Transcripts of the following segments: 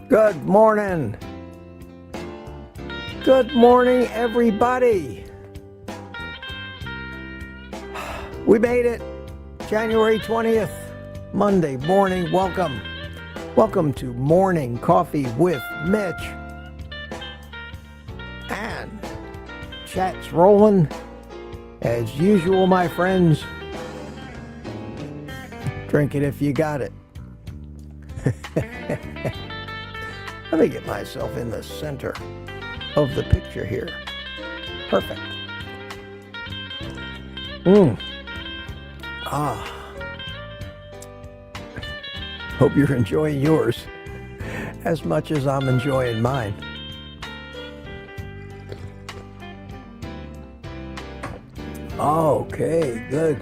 Good morning. Good morning, everybody. We made it. January 20th, Monday morning. Welcome. Welcome to Morning Coffee with Mitch. And chat's rolling. As usual, my friends. Drink it if you got it. Let me get myself in the center of the picture here. Perfect. Hope you're enjoying yours as much as I'm enjoying mine. Okay, good.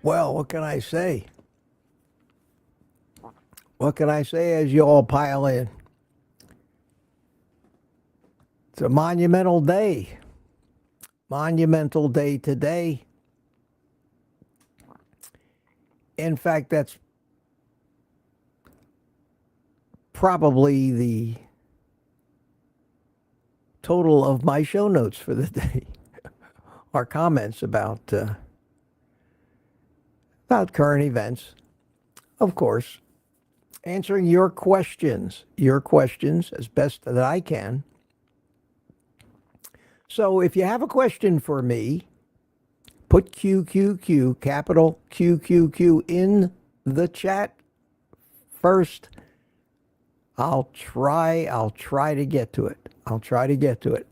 Well, what can I say? What can I say as you all pile in? It's a monumental day. Monumental day today. In fact, that's probably the total of my show notes for the day. Our comments about current events. Of course, answering your questions as best that I can. So if you have a question for me, put QQQ, capital QQQ, in the chat first. I'll try to get to it.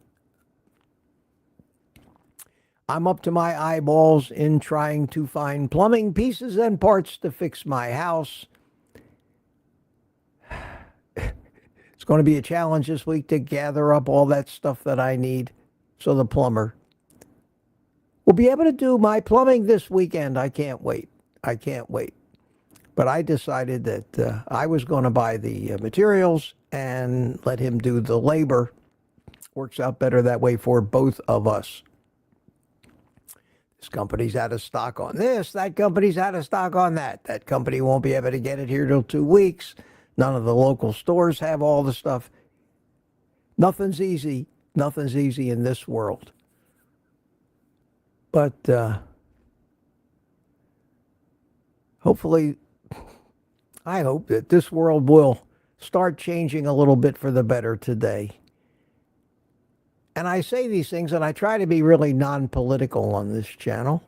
I'm up to my eyeballs in trying to find plumbing pieces and parts to fix my house. It's going to be a challenge this week to gather up all that stuff that I need so the plumber will be able to do my plumbing this weekend. I can't wait. But I decided that I was going to buy the materials and let him do the labor. Works out better that way for both of us. This company's out of stock on this. That company's out of stock on that. That company won't be able to get it here till 2 weeks. None of the local stores have all the stuff. Nothing's easy. Nothing's easy in this world. But hopefully, I hope that this world will start changing a little bit for the better today. And I say these things, and I try to be really non-political on this channel.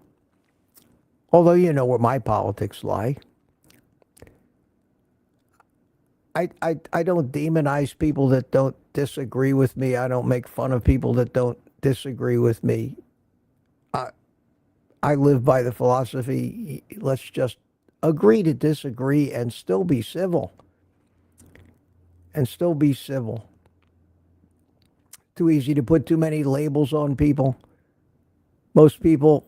Although you know where my politics lie. I don't demonize people that don't disagree with me. I don't make fun of people that don't disagree with me. I live by the philosophy, let's just agree to disagree and still be civil. Too easy to put too many labels on people. Most people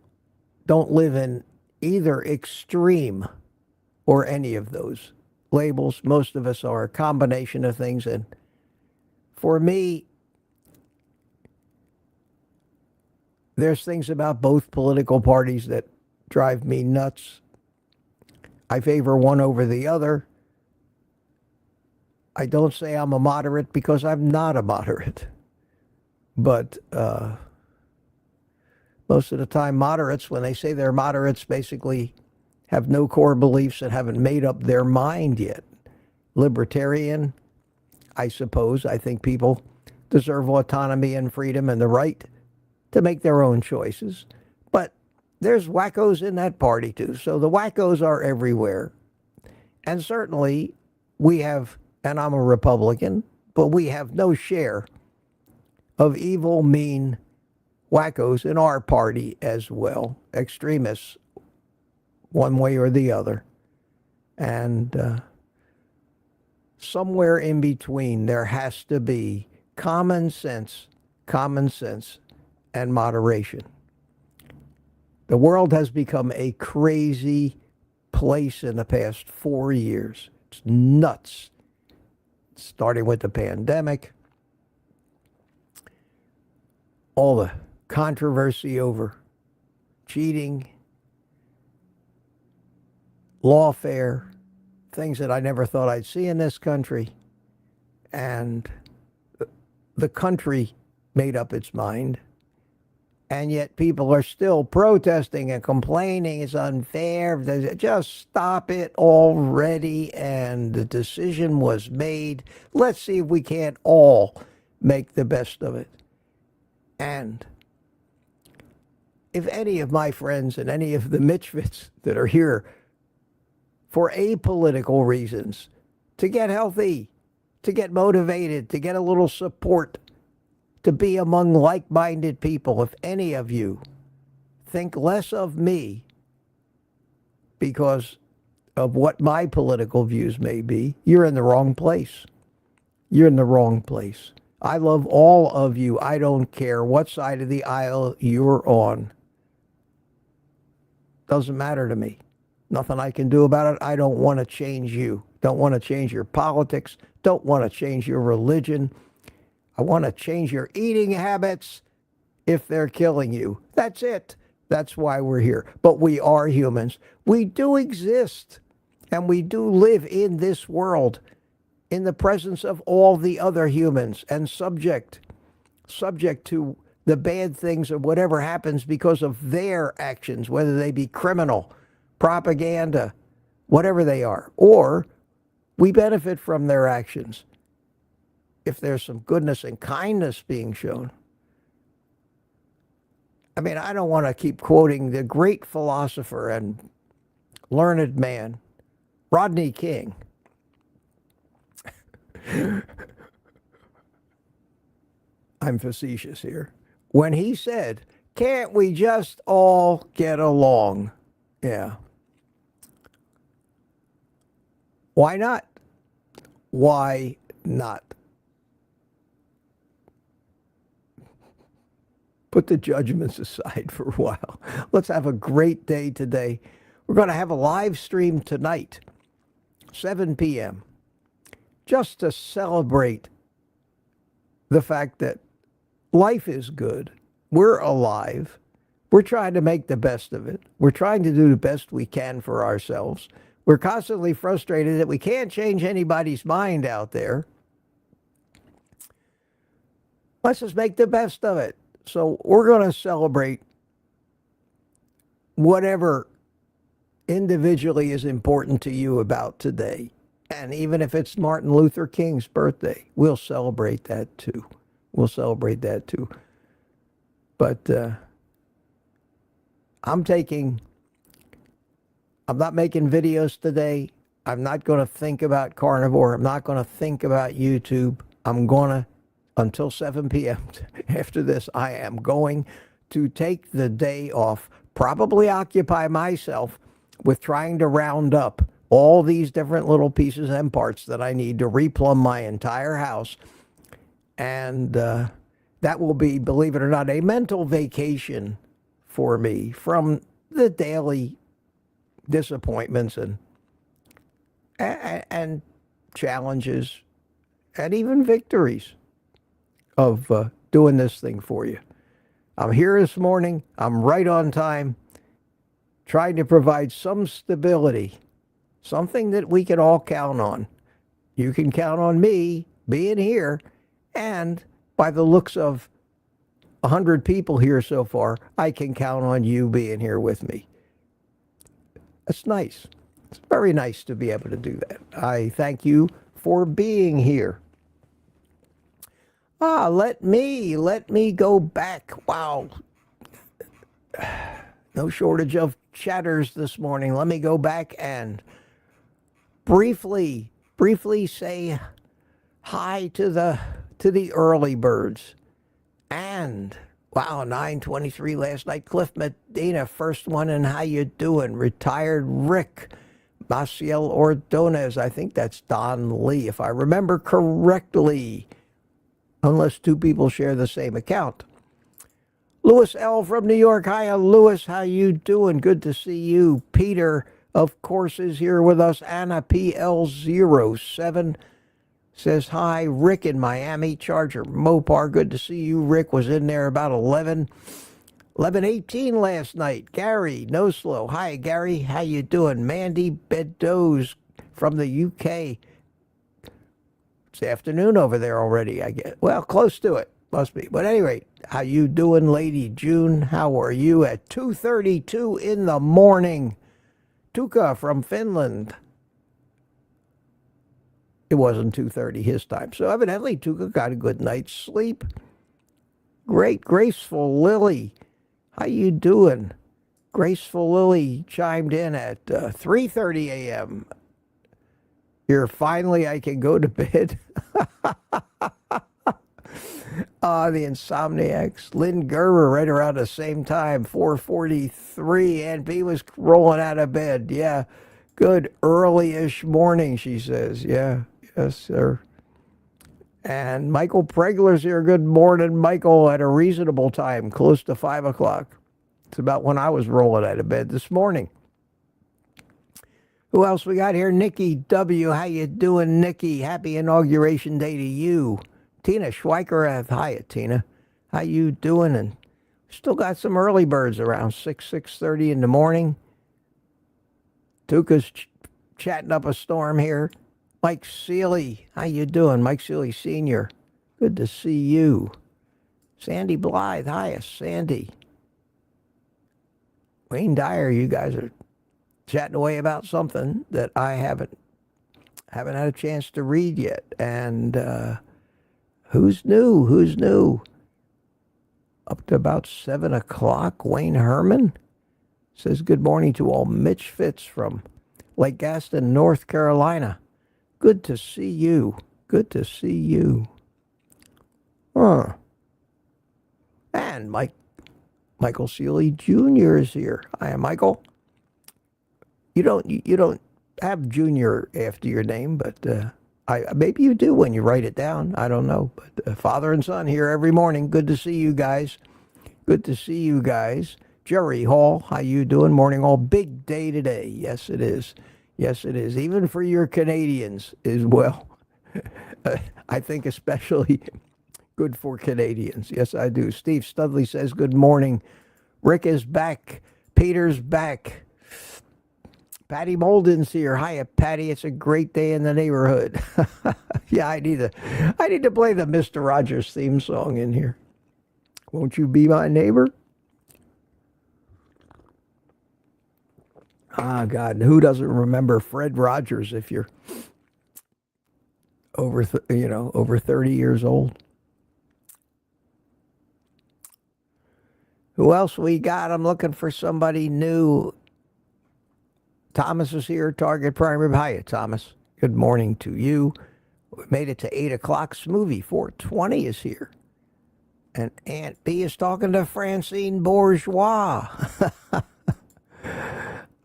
don't live in either extreme or any of those labels. Most of us are a combination of things. And for me, there's things about both political parties that drive me nuts. I favor one over the other. I don't say I'm a moderate because I'm not a moderate. But most of the time, moderates, when they say they're moderates, basically have no core beliefs and haven't made up their mind yet. Libertarian, I suppose. I think people deserve autonomy and freedom and the right to make their own choices. But there's wackos in that party too. So the wackos are everywhere. And certainly we have, and I'm a Republican, but we have no share of evil, mean wackos in our party as well, extremists, one way or the other. And somewhere in between, there has to be common sense, and moderation. The world has become a crazy place in the past 4 years. It's nuts. Starting with the pandemic, all the controversy over cheating, lawfare, things that I never thought I'd see in this country. And the country made up its mind. And yet people are still protesting and complaining it's unfair. Just stop it already. And the decision was made. Let's see if we can't all make the best of it. And if any of my friends and any of the Mitchfits that are here for apolitical reasons, to get healthy, to get motivated, to get a little support, to be among like-minded people, if any of you think less of me because of what my political views may be, you're in the wrong place. You're in the wrong place. I love all of you. I don't care what side of the aisle you're on. Doesn't matter to me. Nothing I can do about it. I don't want to change you. Don't want to change your politics. Don't want to change your religion. I want to change your eating habits if they're killing you. That's it. That's why we're here. But we are humans. We do exist. And we do live in this world in the presence of all the other humans and subject to the bad things or whatever happens because of their actions, whether they be criminal, propaganda, whatever they are. Or we benefit from their actions if there's some goodness and kindness being shown. I mean, I don't want to keep quoting the great philosopher and learned man, Rodney King. I'm facetious here. When he said, can't we just all get along? Yeah. Why not? Why not? Put the judgments aside for a while. Let's have a great day today. We're going to have a live stream tonight, 7 p.m., just to celebrate the fact that life is good. We're alive. We're trying to make the best of it. We're trying to do the best we can for ourselves. We're constantly frustrated that we can't change anybody's mind out there. Let's just make the best of it. So we're going to celebrate whatever individually is important to you about today. And even if it's Martin Luther King's birthday, we'll celebrate that too. We'll celebrate that too. But I'm not making videos today. I'm not going to think about carnivore. I'm not going to think about YouTube. I'm going to, until 7 p.m. after this, I am going to take the day off, probably occupy myself with trying to round up all these different little pieces and parts that I need to replumb my entire house. And that will be, believe it or not, a mental vacation for me from the daily disappointments and challenges and even victories of doing this thing for you. I'm here this morning. I'm right on time, trying to provide some stability, something that we can all count on. You can count on me being here, and by the looks of 100 people here so far, I can count on you being here with me. That's nice. It's very nice to be able to do that. I thank you for being here. Let me go back. Wow. No shortage of chatters this morning. Let me go back and briefly say hi to the early birds. And, wow, 9:23 last night. Cliff Medina, first one, and how you doing? Retired Rick. Maciel Ordonez, I think that's Don Lee, if I remember correctly, unless two people share the same account. Louis L. from New York. Hiya, Louis. How you doing? Good to see you. Peter, of course, is here with us. Anna PL07 says hi. Rick in Miami. Charger Mopar. Good to see you. Rick was in there about 11:18 last night. Gary, no slow. Hi, Gary. How you doing? Mandy Beddoes from the UK. It's afternoon over there already, I guess. Well, close to it. Must be. But at any rate, how you doing, Lady June? How are you at 2:32 in the morning? Tuka from Finland. It wasn't 2:30 his time. So evidently, Tuka got a good night's sleep. Great, Graceful Lily. How you doing? Graceful Lily chimed in at 3:30 a.m. Here, finally, I can go to bed. The Insomniacs. Lynn Gerber right around the same time, 4:43, and B was rolling out of bed. Yeah, good early-ish morning, she says. Yeah, yes, sir. And Michael Pregler's here. Good morning, Michael, at a reasonable time, close to 5 o'clock. It's about when I was rolling out of bed this morning. Who else we got here? Nikki W. How you doing, Nikki? Happy Inauguration Day to you. Tina Schweikerath. Hiya, Tina. How you doing? And still got some early birds around 6:30 in the morning. Tuka's chatting up a storm here. Mike Seeley. How you doing? Mike Seeley Sr. Good to see you. Sandy Blythe. Hiya, Sandy. Wayne Dyer, you guys are chatting away about something that I haven't had a chance to read yet. And who's new? Who's new? Up to about 7 o'clock. Wayne Herman says good morning to all. Mitch Fitz from Lake Gaston, North Carolina. Good to see you. Good to see you. And Michael Seeley Jr. is here. Hi, Michael. You don't have Junior after your name, but maybe you do when you write it down. I don't know. But father and son here every morning. Good to see you guys. Good to see you guys. Jerry Hall, how you doing? Morning all. Big day today. Yes, it is. Yes, it is. Even for your Canadians as well. I think especially good for Canadians. Yes, I do. Steve Studley says good morning. Rick is back. Peter's back. Patty Molden's here. Hiya, Patty. It's a great day in the neighborhood. Yeah, I need to play the Mr. Rogers theme song in here. Won't you be my neighbor? Ah, God, who doesn't remember Fred Rogers if you're over 30 years old? Who else we got? I'm looking for somebody new. Thomas is here, Target Primary. Hiya, Thomas. Good morning to you. We made it to 8 o'clock. Smoothie 420 is here. And Aunt B is talking to Francine Bourgeois.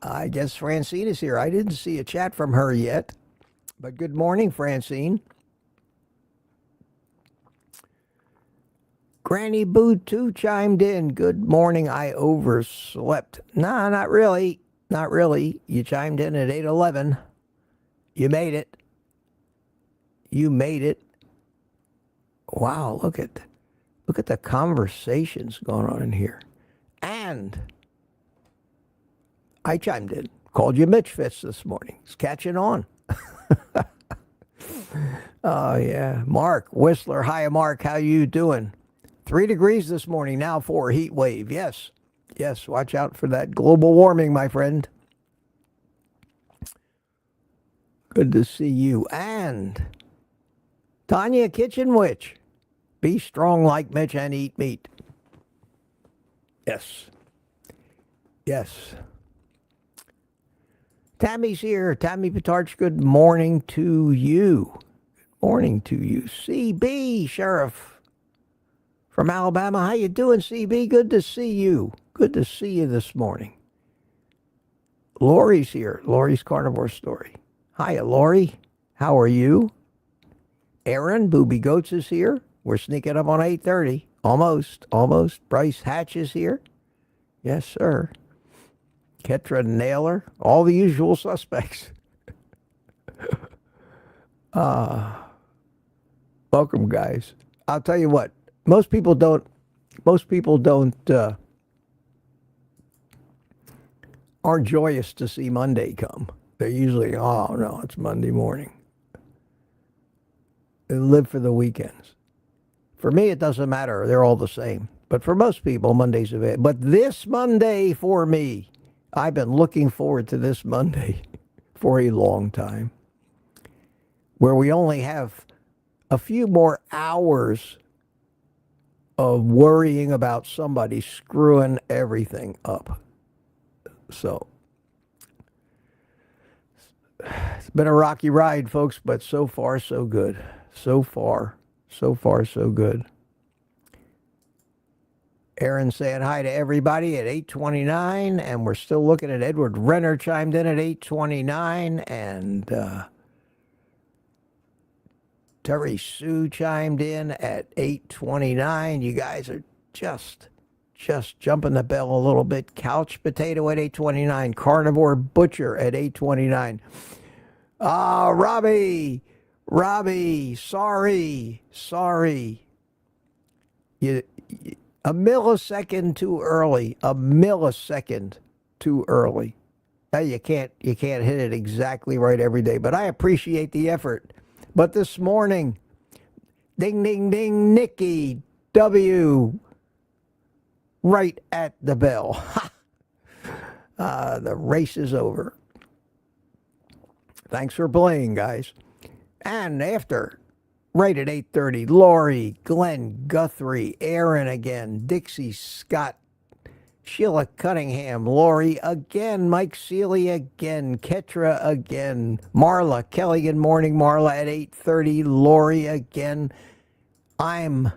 I guess Francine is here. I didn't see a chat from her yet. But good morning, Francine. Granny Boo 2 chimed in. Good morning. I overslept. Nah, not really. Not really. You chimed in at 8:11. You made it. You made it. Wow, look at the conversations going on in here. And I chimed in. Called you Mitch Fitz this morning. It's catching on. Oh, yeah. Mark Whistler. Hi, Mark. How you doing? 3 degrees this morning, now 4, heat wave. Yes. Yes, watch out for that global warming, my friend. Good to see you. And Tanya Kitchen Witch. Be strong like Mitch and eat meat. Yes. Yes. Tammy's here. Tammy Pitarch, good morning to you. Good morning to you. CB, Sheriff. from Alabama. How you doing, CB? Good to see you. Good to see you this morning. Lori's here. Lori's Carnivore Story. Hiya, Lori. How are you? Aaron, Booby Goats is here. We're sneaking up on 8:30. Almost. Bryce Hatch is here. Yes, sir. Ketra Naylor. All the usual suspects. Welcome, guys. I'll tell you what. Most people don't aren't joyous to see Monday come. They're usually, oh no, it's Monday morning. They live for the weekends. For me, it doesn't matter. They're all the same. But for most people, Monday's a bit. But this Monday for me, I've been looking forward to this Monday for a long time, where we only have a few more hours of worrying about somebody screwing everything up. So it's been a rocky ride, folks, but so far, so good. So far, so good. Aaron saying hi to everybody at 8:29, and we're still looking at Edward Renner chimed in at 8:29, and Terry Sue chimed in at 8:29. You guys are just jumping the bell a little bit. Couch Potato at 8:29. Carnivore Butcher at 8:29. Robbie, sorry. You a millisecond too early. Now you can't hit it exactly right every day, but I appreciate the effort. But this morning, ding, ding, ding, Nikki W. right at the bell. The race is over. Thanks for playing, guys. And after, right at 8:30, Lori, Glenn Guthrie, Aaron again, Dixie Scott, Sheila Cunningham, Lori again, Mike Seeley again, Ketra again, Marla Kelly, good morning, Marla at 8:30, Lori again. I'm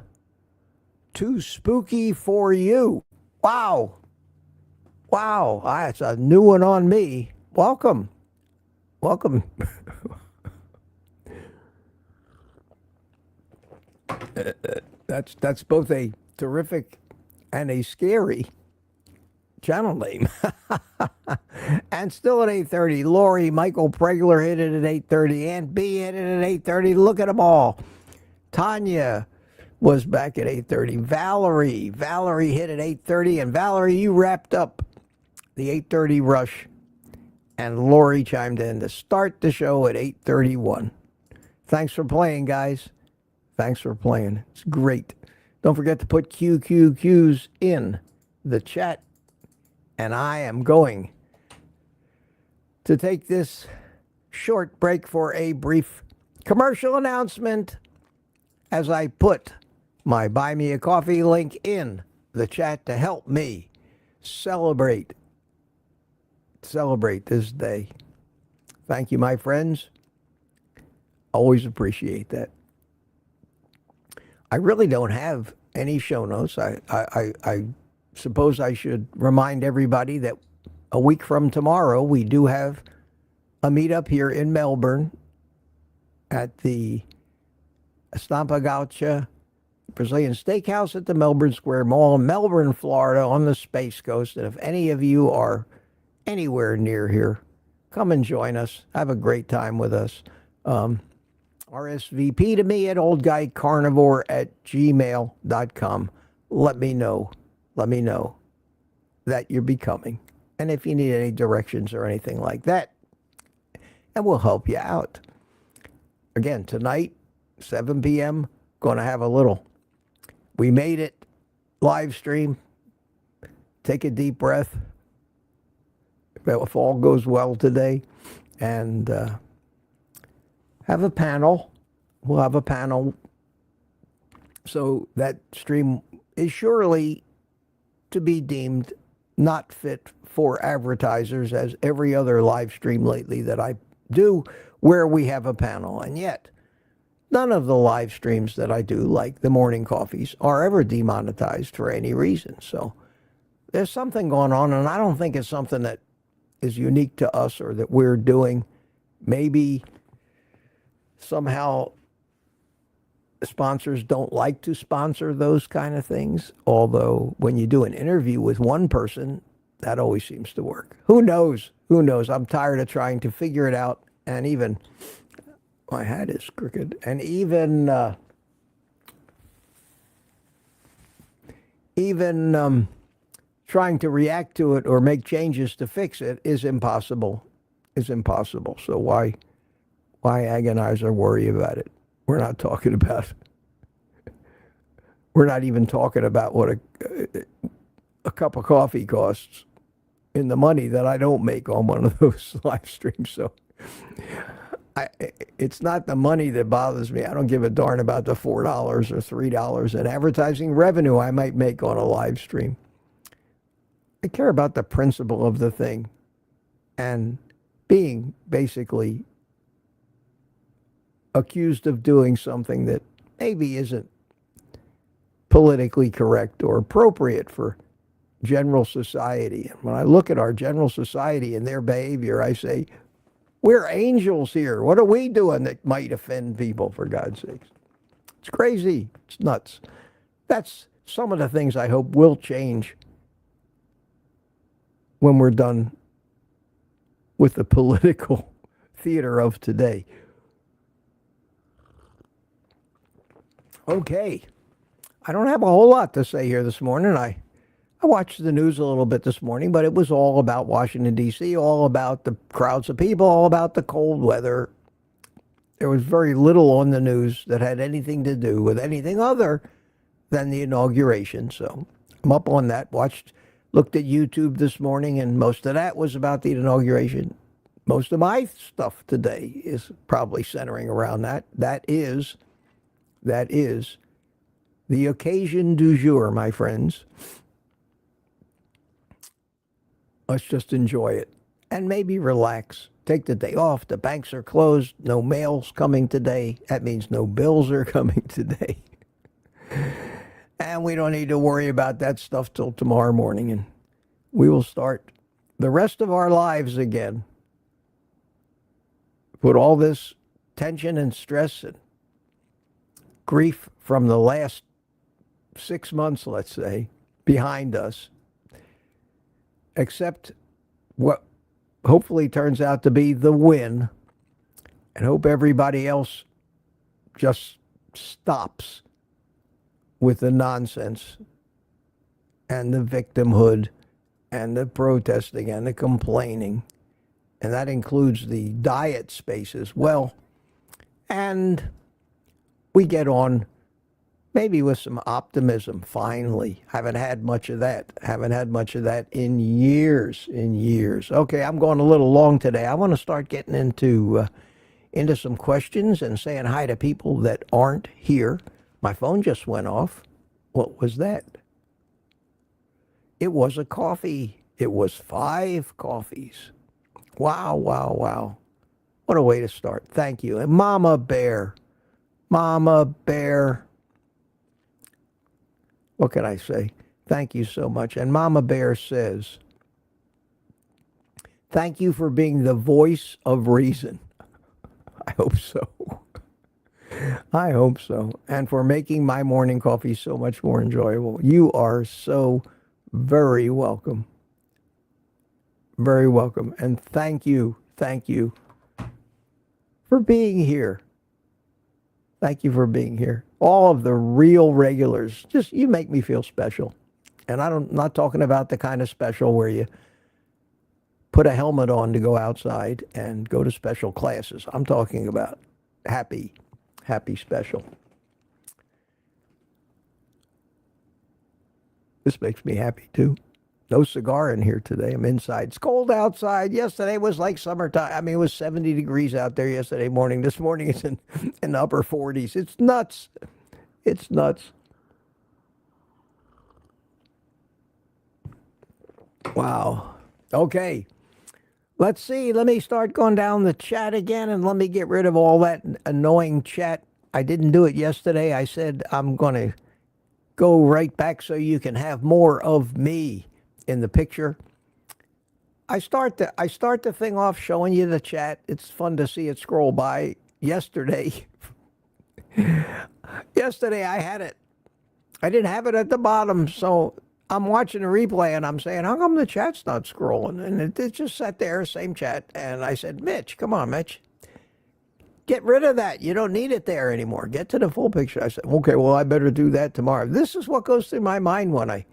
too spooky for you. Wow. That's a new one on me. Welcome. That's both a terrific and a scary channel name. And still at 8:30, Lori, Michael Pregler hit it at 8:30, and B hit it at 8:30. Look at them all. Tanya was back at 8:30. Valerie hit at 8:30, and Valerie, you wrapped up the 8:30 rush, and Lori chimed in to start the show at 8:31. Thanks for playing, guys. Thanks for playing. It's great. Don't forget to put QQQs in the chat. And I am going to take this short break for a brief commercial announcement as I put my Buy Me a Coffee link in the chat to help me celebrate this day. Thank you, my friends. Always appreciate that. I really don't have any show notes. I suppose I should remind everybody that a week from tomorrow, we do have a meetup here in Melbourne at the Estampa Gaucha Brazilian Steakhouse at the Melbourne Square Mall in Melbourne, Florida, on the Space Coast. And if any of you are anywhere near here, come and join us. Have a great time with us. RSVP to me at OldGuyCarnivore@gmail.com. Let me know that you're becoming. And if you need any directions or anything like that, and we'll help you out. Again, tonight, 7 p.m., going to have a little We Made It live stream. Take a deep breath. If all goes well today. And have a panel. We'll have a panel. So that stream is surely to be deemed not fit for advertisers, as every other live stream lately that I do where we have a panel. And yet, None of the live streams that I do, like the morning coffees, are ever demonetized for any reason. So there's something going on, and I don't think it's something that is unique to us or that we're doing. Maybe somehow sponsors don't like to sponsor those kind of things, although when you do an interview with one person, that always seems to work. Who knows? Who knows? I'm tired of trying to figure it out, and even my hat is crooked, and even trying to react to it or make changes to fix it is impossible. Is impossible. So why agonize or worry about it? We're not talking about. We're not even talking about what a cup of coffee costs in the money that I don't make on one of those live streams. So it's not the money that bothers me. I don't give a darn about the $4 or $3 in advertising revenue I might make on a live stream. I care about the principle of the thing and being basically accused of doing something that maybe isn't politically correct or appropriate for general society. And when I look at our general society and their behavior, I say, we're angels here. What are we doing that might offend people, for God's sakes? It's crazy. It's nuts. That's some of the things I hope will change when we're done with the political theater of today. Okay. I don't have a whole lot to say here this morning. I watched the news a little bit this morning, but it was all about Washington, D.C., all about the crowds of people, all about the cold weather. There was very little on the news that had anything to do with anything other than the inauguration. So I'm up on that. Looked at YouTube this morning, and most of that was about the inauguration. Most of my stuff today is probably centering around that. That is the occasion du jour, my friends. Let's just enjoy it and maybe relax. Take the day off. The banks are closed. No mail's coming today. That means no bills are coming today. And we don't need to worry about that stuff till tomorrow morning. And we will start the rest of our lives again. Put all this tension and stress and grief from the last 6 months, let's say, behind us. Accept what hopefully turns out to be the win, and hope everybody else just stops with the nonsense and the victimhood and the protesting and the complaining. And that includes the diet space as well. And we get on maybe with some optimism, finally. Haven't had much of that. Haven't had much of that in years, Okay, I'm going a little long today. I want to start getting into some questions and saying hi to people that aren't here. My phone just went off. What was that? It was a coffee. It was 5 coffees. Wow. What a way to start. Thank you. And Mama Bear. What can I say? Thank you so much. And Mama Bear says, thank you for being the voice of reason. I hope so. I hope so. And for making my morning coffee so much more enjoyable. You are so very welcome. Very welcome. And thank you for being here. Thank you for being here. All of the real regulars, you make me feel special. And I'm not talking about the kind of special where you put a helmet on to go outside and go to special classes. I'm talking about happy special. This makes me happy too. No cigar in here today. I'm inside. It's cold outside. Yesterday was like summertime. I mean, it was 70 degrees out there yesterday morning. This morning it's in the upper 40s. It's nuts. It's nuts. Wow. Okay. Let's see. Let me start going down the chat again, and let me get rid of all that annoying chat I didn't do it yesterday. I said I'm going to go right back so you can have more of me in the picture. I start the thing off showing you the chat. It's fun to see it scroll by. Yesterday I had it. I didn't have it at the bottom, so I'm watching the replay and I'm saying, how come the chat's not scrolling? And it just sat there, same chat. And I said, Mitch, come on, Mitch. Get rid of that. You don't need it there anymore. Get to the full picture. I said, okay, well, I better do that tomorrow. This is what goes through my mind when I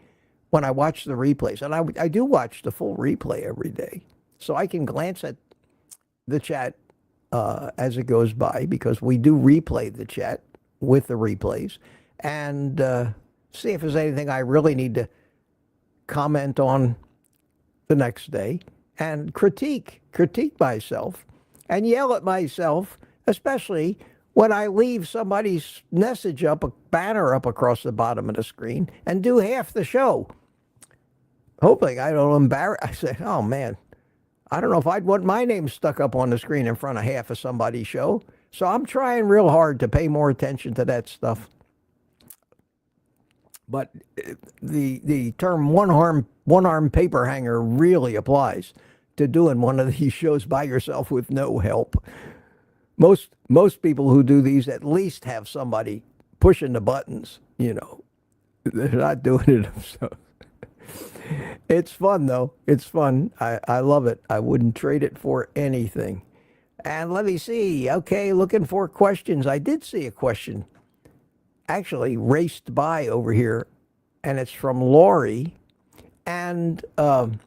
watch the replays. And I do watch the full replay every day. So I can glance at the chat as it goes by, because we do replay the chat with the replays, and see if there's anything I really need to comment on the next day, and critique myself and yell at myself, especially when I leave somebody's message up, a banner up across the bottom of the screen, and do half the show, hoping I don't embarrass. I say, oh man, I don't know if I'd want my name stuck up on the screen in front of half of somebody's show. So I'm trying real hard to pay more attention to that stuff. But the term one-arm paper hanger really applies to doing one of these shows by yourself with no help. Most people who do these at least have somebody pushing the buttons, you know. They're not doing it themselves. It's fun, though. It's fun. I love it. I wouldn't trade it for anything. And let me see. Okay, looking for questions. I did see a question actually raced by over here, and it's from Lori. And I'll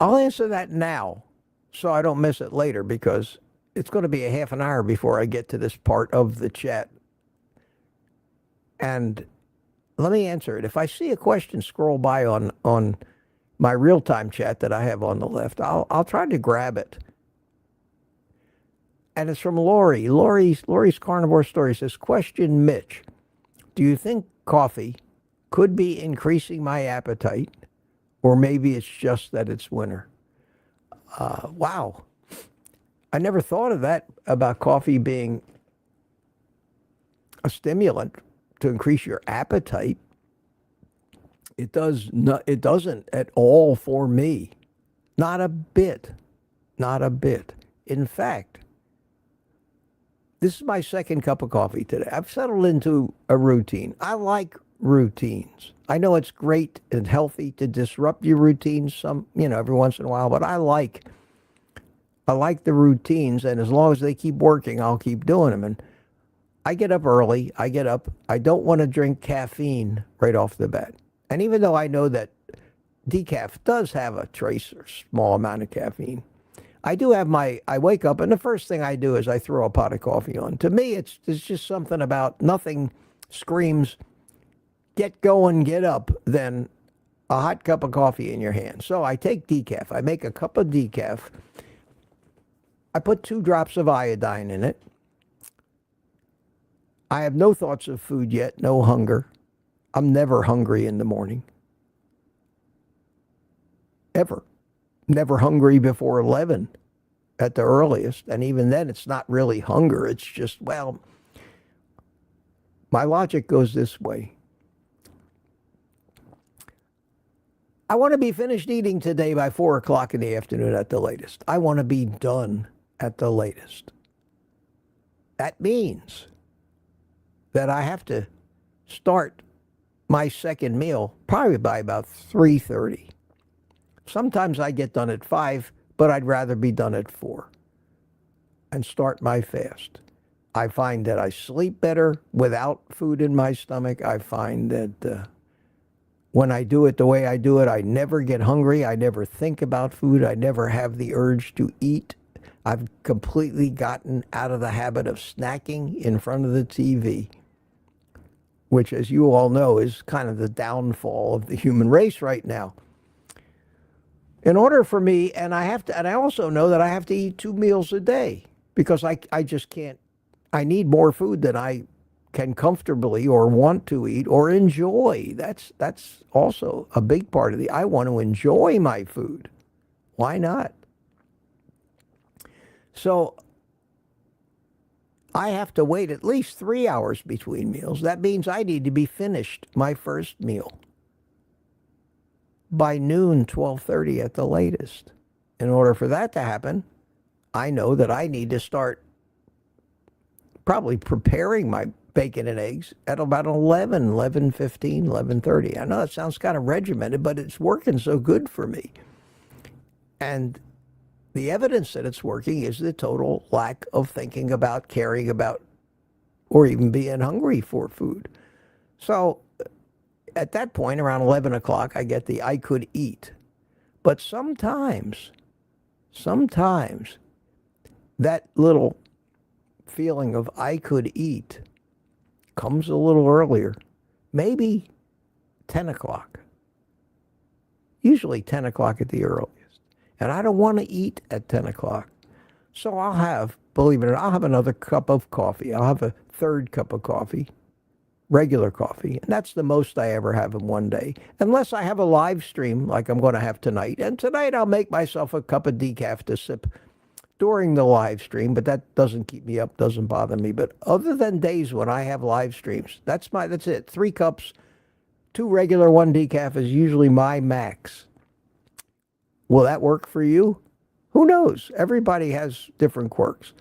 answer that now so I don't miss it later, because it's going to be a half an hour before I get to this part of the chat. And let me answer it. If I see a question scroll by on my real-time chat that I have on the left, I'll try to grab it. And it's from Lori. Lori's Carnivore Story says, question, Mitch, do you think coffee could be increasing my appetite, or maybe it's just that it's winter? Wow. I never thought of that, about coffee being a stimulant to increase your appetite. It doesn't at all for me. Not a bit. Not a bit. In fact, this is my second cup of coffee today. I've settled into a routine. I like routines. I know it's great and healthy to disrupt your routines every once in a while, but I like the routines, and as long as they keep working, I'll keep doing them. And I get up early. I don't want to drink caffeine right off the bat. And even though I know that decaf does have a trace or small amount of caffeine, I wake up and the first thing I do is I throw a pot of coffee on. To me, it's just something about, nothing screams, get going, get up, than a hot cup of coffee in your hand. So I take decaf. I make a cup of decaf. I put 2 drops of iodine in it. I have no thoughts of food yet, no hunger. I'm never hungry in the morning. Ever. Never hungry before 11 at the earliest. And even then, it's not really hunger. It's just, well, my logic goes this way. I want to be finished eating today by 4 o'clock in the afternoon at the latest. I want to be done at the latest. That means that I have to start my second meal probably by about 3:30. Sometimes I get done at 5, but I'd rather be done at 4 and start my fast. I find that I sleep better without food in my stomach. I find that when I do it the way I do it, I never get hungry. I never think about food. I never have the urge to eat. I've completely gotten out of the habit of snacking in front of the TV, which, as you all know, is kind of the downfall of the human race right now. In order for me, and I also know that I have to eat 2 meals a day, because I just can't. I need more food than I can comfortably or want to eat or enjoy. That's also a big part of I want to enjoy my food. Why not? So I have to wait at least 3 hours between meals. That means I need to be finished my first meal by noon, 12:30 at the latest. In order for that to happen, I know that I need to start probably preparing my bacon and eggs at about 11:15, 11:30. I know that sounds kind of regimented, but it's working so good for me. And the evidence that it's working is the total lack of thinking about, caring about, or even being hungry for food. So at that point, around 11 o'clock, I get the I could eat. But sometimes that little feeling of I could eat comes a little earlier, maybe 10 o'clock. Usually 10 o'clock at the earliest. And I don't want to eat at 10 o'clock. So I'll have, believe it or not, I'll have another cup of coffee. I'll have a third cup of coffee, regular coffee. And that's the most I ever have in one day. Unless I have a live stream like I'm going to have tonight. And tonight I'll make myself a cup of decaf to sip during the live stream, but that doesn't keep me up, doesn't bother me. But other than days when I have live streams, that's it. 3 cups, 2 regular, 1 decaf is usually my max. Will that work for you? Who knows? Everybody has different quirks.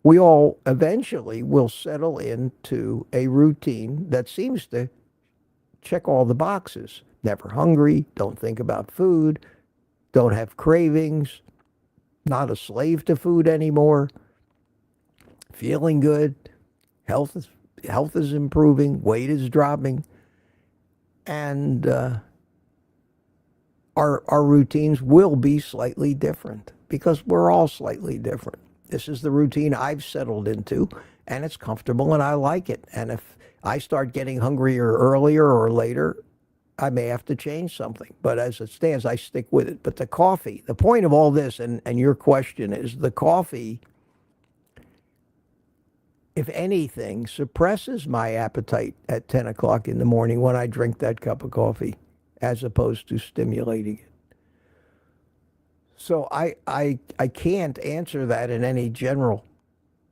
We all eventually will settle into a routine that seems to check all the boxes. Never hungry, don't think about food, don't have cravings, not a slave to food anymore, feeling good, health is improving, weight is dropping, and our routines will be slightly different because we're all slightly different. This is the routine I've settled into, and it's comfortable, and I like it. And if I start getting hungrier earlier or later, I may have to change something. But as it stands, I stick with it. But the coffee, the point of all this, and your question is, the coffee, if anything, suppresses my appetite at 10 o'clock in the morning when I drink that cup of coffee, as opposed to stimulating it. So I can't answer that in any general,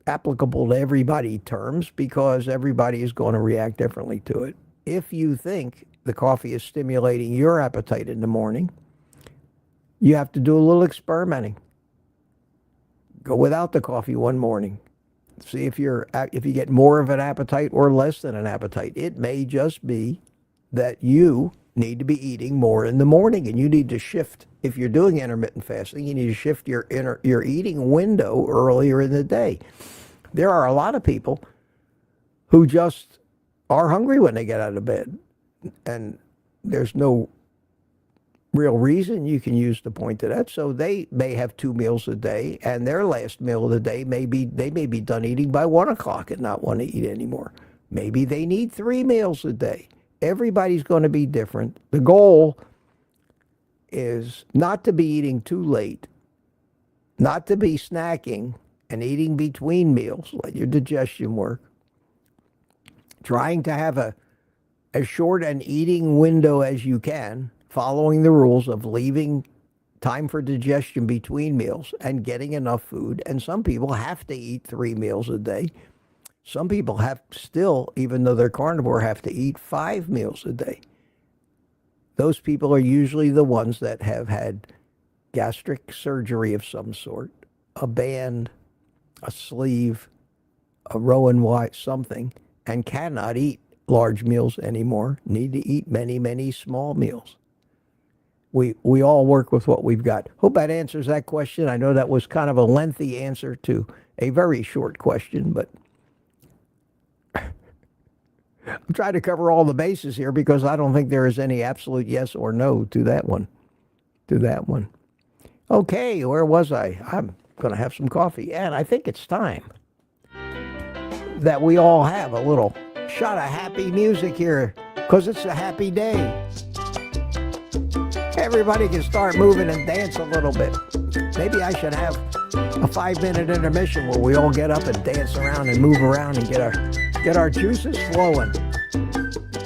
applicable to everybody terms, because everybody is going to react differently to it. If you think the coffee is stimulating your appetite in the morning, you have to do a little experimenting. Go without the coffee one morning. See if you get more of an appetite or less than an appetite. It may just be that you need to be eating more in the morning, and you need to shift. If you're doing intermittent fasting, you need to shift your eating window earlier in the day. There are a lot of people who just are hungry when they get out of bed, and there's no real reason you can use to point to that. So they may have 2 meals a day, and their last meal of the day they may be done eating by 1 o'clock and not want to eat anymore. Maybe they need 3 meals a day. Everybody's going to be different. The goal is not to be eating too late, not to be snacking and eating between meals. Let your digestion work. Trying to have as short an eating window as you can, following the rules of leaving time for digestion between meals and getting enough food. And some people have to eat 3 meals a day. Some people have still, even though they're carnivore, have to eat 5 meals a day. Those people are usually the ones that have had gastric surgery of some sort, a band, a sleeve, a Rowan White, something, and cannot eat large meals anymore, need to eat many, many small meals. We all work with what we've got. Hope that answers that question. I know that was kind of a lengthy answer to a very short question, but I'm trying to cover all the bases here because I don't think there is any absolute yes or no to that one. Okay, where was I? I'm going to have some coffee, and I think it's time that we all have a little shot of happy music here because it's a happy day. Everybody can start moving and dance a little bit. Maybe I should have a 5-minute intermission where we all get up and dance around and move around and get our juices flowing.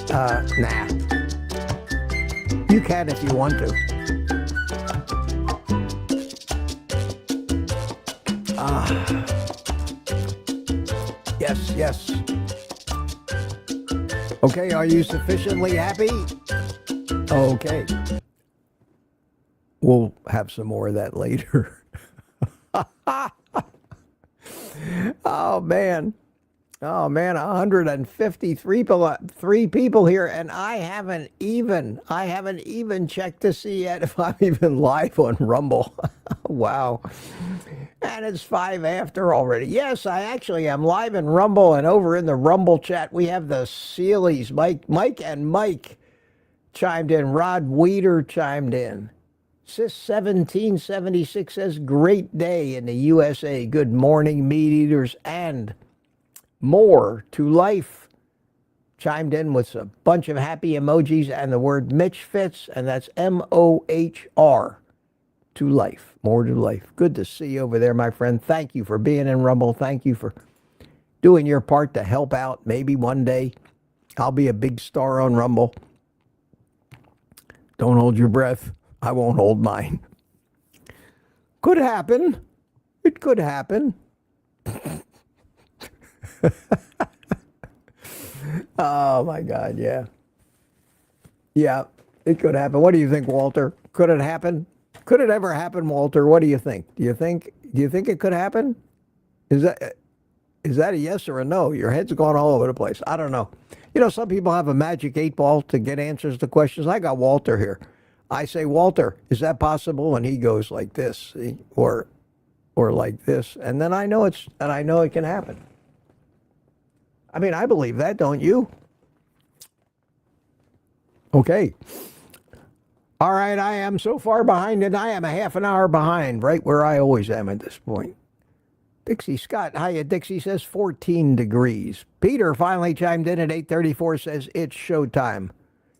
Nah. You can if you want to. Yes, yes. Okay, are you sufficiently happy? Okay. We'll have some more of that later. Oh, man. Oh, man, 153 three people here, and I haven't even checked to see yet if I'm even live on Rumble. Wow. And it's 5 after already. Yes, I actually am live in Rumble, and over in the Rumble chat, we have the Sealies. Mike chimed in. Rod Weeder chimed in. Sis 1776 says, great day in the USA. Good morning, meat eaters, and more to life. Chimed in with a bunch of happy emojis and the word Mitch fits, and that's MOHR. To life, more to life. Good to see you over there, my friend. Thank you for being in Rumble. Thank you for doing your part to help out. Maybe one day I'll be a big star on Rumble. Don't hold your breath. I won't hold mine. Could happen. It could happen. Oh, my God, yeah. Yeah, it could happen. What do you think, Walter? Could it happen? Could it ever happen, Walter? What do you think? Do you think it could happen? Is that a yes or a no? Your head's going all over the place. I don't know. You know, some people have a magic 8-ball to get answers to questions. I got Walter here. I say, Walter, is that possible? And he goes like this, or like this, and then I know it can happen. I mean, I believe that, don't you? Okay. All right, I am so far behind, and I am a half an hour behind, right where I always am at this point. Dixie Scott, hiya, Dixie says 14 degrees. Peter finally chimed in at 8:34, says it's showtime.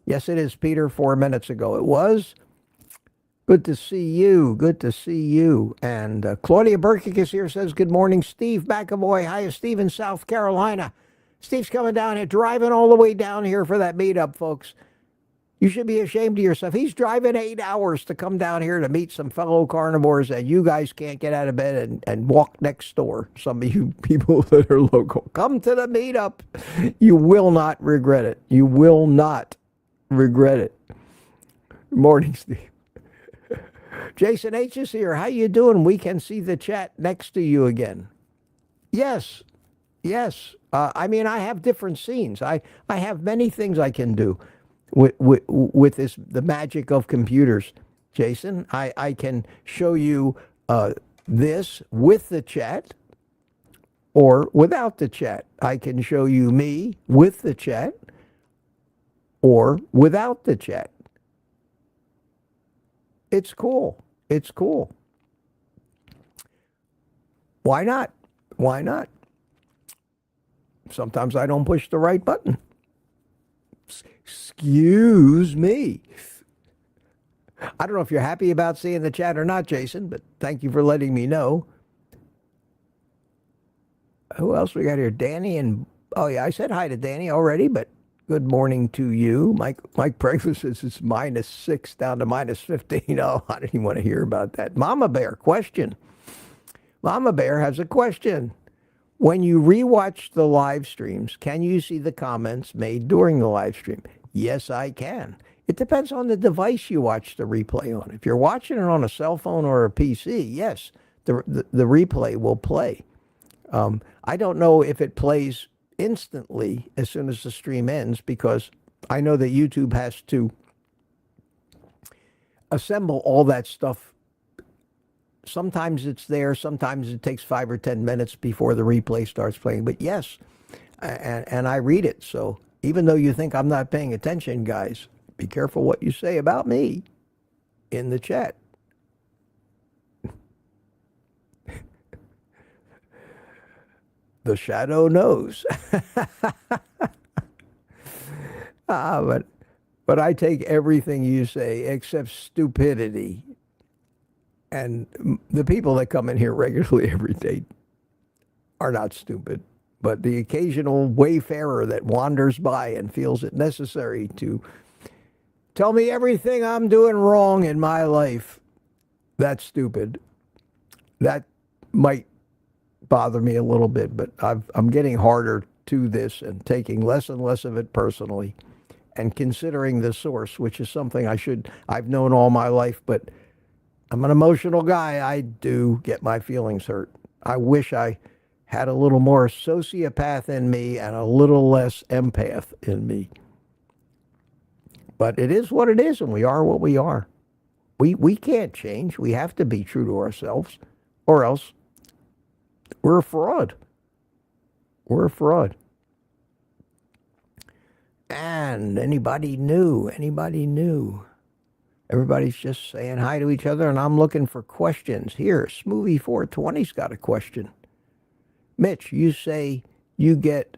Yes, it is, Peter, 4 minutes ago. It was. Good to see you. Good to see you. And Claudia Burkick is here, says good morning. Steve McAvoy, hiya, Steve in South Carolina. Steve's coming down here, driving all the way down here for that meetup, folks. You should be ashamed of yourself. He's driving 8 hours to come down here to meet some fellow carnivores, and you guys can't get out of bed and walk next door. Some of you people that are local, come to the meetup. You will not regret it. You will not regret it. Good morning, Steve. Jason H. is here. How you doing? We can see the chat next to you again. Yes. Yes. I mean, I have different scenes. I have many things I can do with this, the magic of computers, Jason. I can show you this with the chat or without the chat. I can show you me with the chat or without the chat. It's cool. It's cool. Why not? Why not? Sometimes I don't push the right button. Excuse me. I don't know if you're happy about seeing the chat or not, Jason, but thank you for letting me know. Who else we got here? Danny and, oh yeah, I said hi to Danny already, but good morning to you. Mike Pregler says it's -6 down to -15. Oh, I didn't even want to hear about that. Mama Bear, question. Mama Bear has a question. When you rewatch the live streams, can you see the comments made during the live stream? Yes, I can. It depends on the device you watch the replay on. If you're watching it on a cell phone or a PC, yes, the replay will play. I don't know if it plays instantly as soon as the stream ends, because I know that YouTube has to assemble all that stuff. Sometimes it's there. Sometimes it takes 5 or 10 minutes before the replay starts playing. But yes, and I read it. So even though you think I'm not paying attention, guys, be careful what you say about me in the chat. The shadow knows. But I take everything you say except stupidity. And the people that come in here regularly every day are not stupid. But the occasional wayfarer that wanders by and feels it necessary to tell me everything I'm doing wrong in my life, that's stupid. That might bother me a little bit, but I'm getting harder to this and taking less and less of it personally and considering the source, which is something I've known all my life, but I'm an emotional guy. I do get my feelings hurt. I wish I had a little more sociopath in me and a little less empath in me. But it is what it is, and we are what we are. We can't change. We have to be true to ourselves, or else we're a fraud. We're a fraud. And anybody new? Anybody new? Everybody's just saying hi to each other, and I'm looking for questions. Here, Smoothie 420's got a question. Mitch, you say you get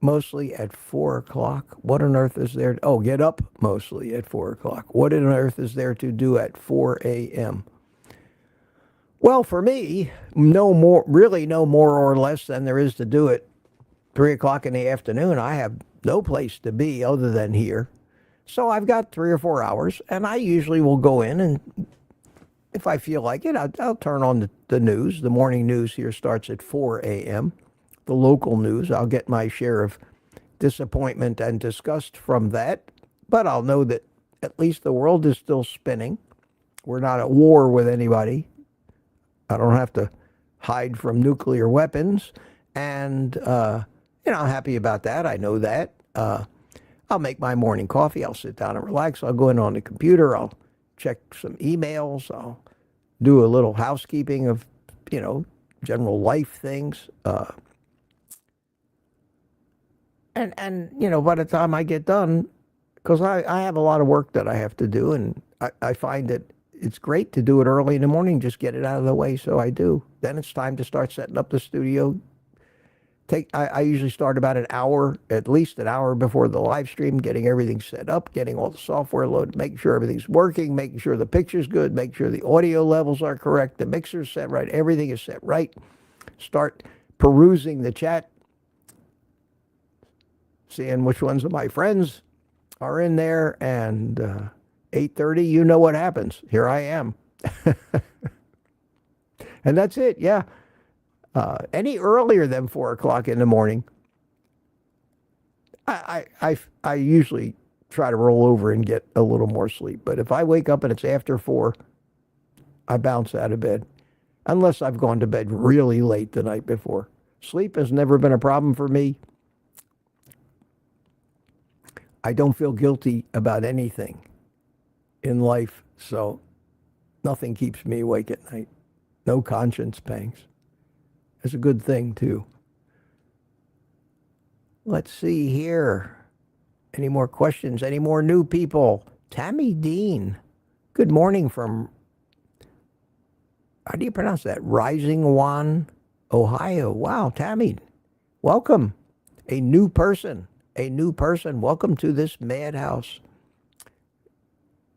mostly at 4 o'clock. What on earth is there? Oh, get up mostly at 4 o'clock. What on earth is there to do at 4 a.m.? Well, for me, really no more or less than there is to do at 3 o'clock in the afternoon. I have no place to be other than here. So I've got 3 or 4 hours, and I usually will go in, and if I feel like it, I'll turn on the news. The morning news here starts at 4 a.m. The local news. I'll get my share of disappointment and disgust from that, but I'll know that at least the world is still spinning. We're not at war with anybody. I don't have to hide from nuclear weapons, and I'm happy about that. I know that. I'll make my morning coffee. I'll sit down and relax. I'll go in on the computer. I'll check some emails. I'll do a little housekeeping of, general life things. And by the time I get done, because I have a lot of work that I have to do, and I find that it's great to do it early in the morning, just get it out of the way, so I do. Then it's time to start setting up the studio. I usually start about at least an hour before the live stream, getting everything set up, getting all the software loaded, making sure everything's working, making sure the picture's good, making sure the audio levels are correct, the mixer's set right, everything is set right. Start perusing the chat, seeing which ones of my friends are in there, and 8:30, you know what happens. Here I am. And that's it, yeah. Any earlier than 4 o'clock in the morning, I usually try to roll over and get a little more sleep. But if I wake up and it's after 4, I bounce out of bed, unless I've gone to bed really late the night before. Sleep has never been a problem for me. I don't feel guilty about anything in life, so nothing keeps me awake at night. No conscience pangs. It's a good thing, too. Let's see here. Any more questions? Any more new people? Tammy Dean. Good morning from, how do you pronounce that? Rising One, Ohio. Wow, Tammy. Welcome. A new person. Welcome to this madhouse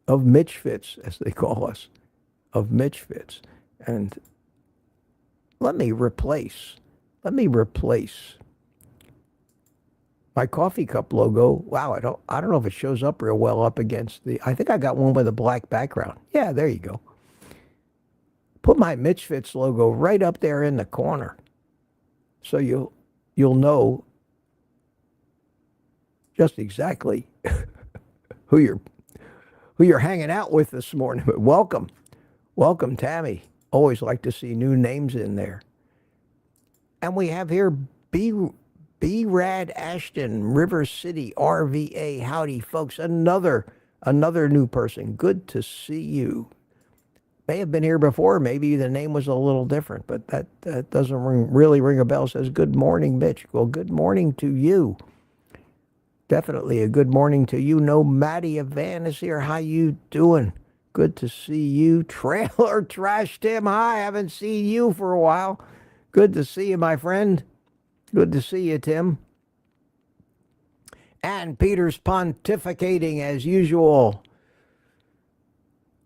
of Mitch Fits, as they call us. Of Mitch Fits. And let me replace my coffee cup logo. Wow, I don't know if it shows up real well up against I think I got one with a black background. Yeah, there you go. Put my Mitch Fits logo right up there in the corner, so you'll know just exactly who you're hanging out with this morning. But welcome, Tammy. Always like to see new names in there. And we have here B-Rad Ashton, River City, RVA. Howdy, folks. Another new person. Good to see you. May have been here before. Maybe the name was a little different, but that doesn't really ring a bell. Says, good morning, Mitch. Well, good morning to you. Definitely a good morning to you. No, Maddie Van is here. How you doing? Good to see you. Trailer Trash Tim, hi. Haven't seen you for a while. Good to see you, my friend. Good to see you, Tim. And Peter's pontificating as usual.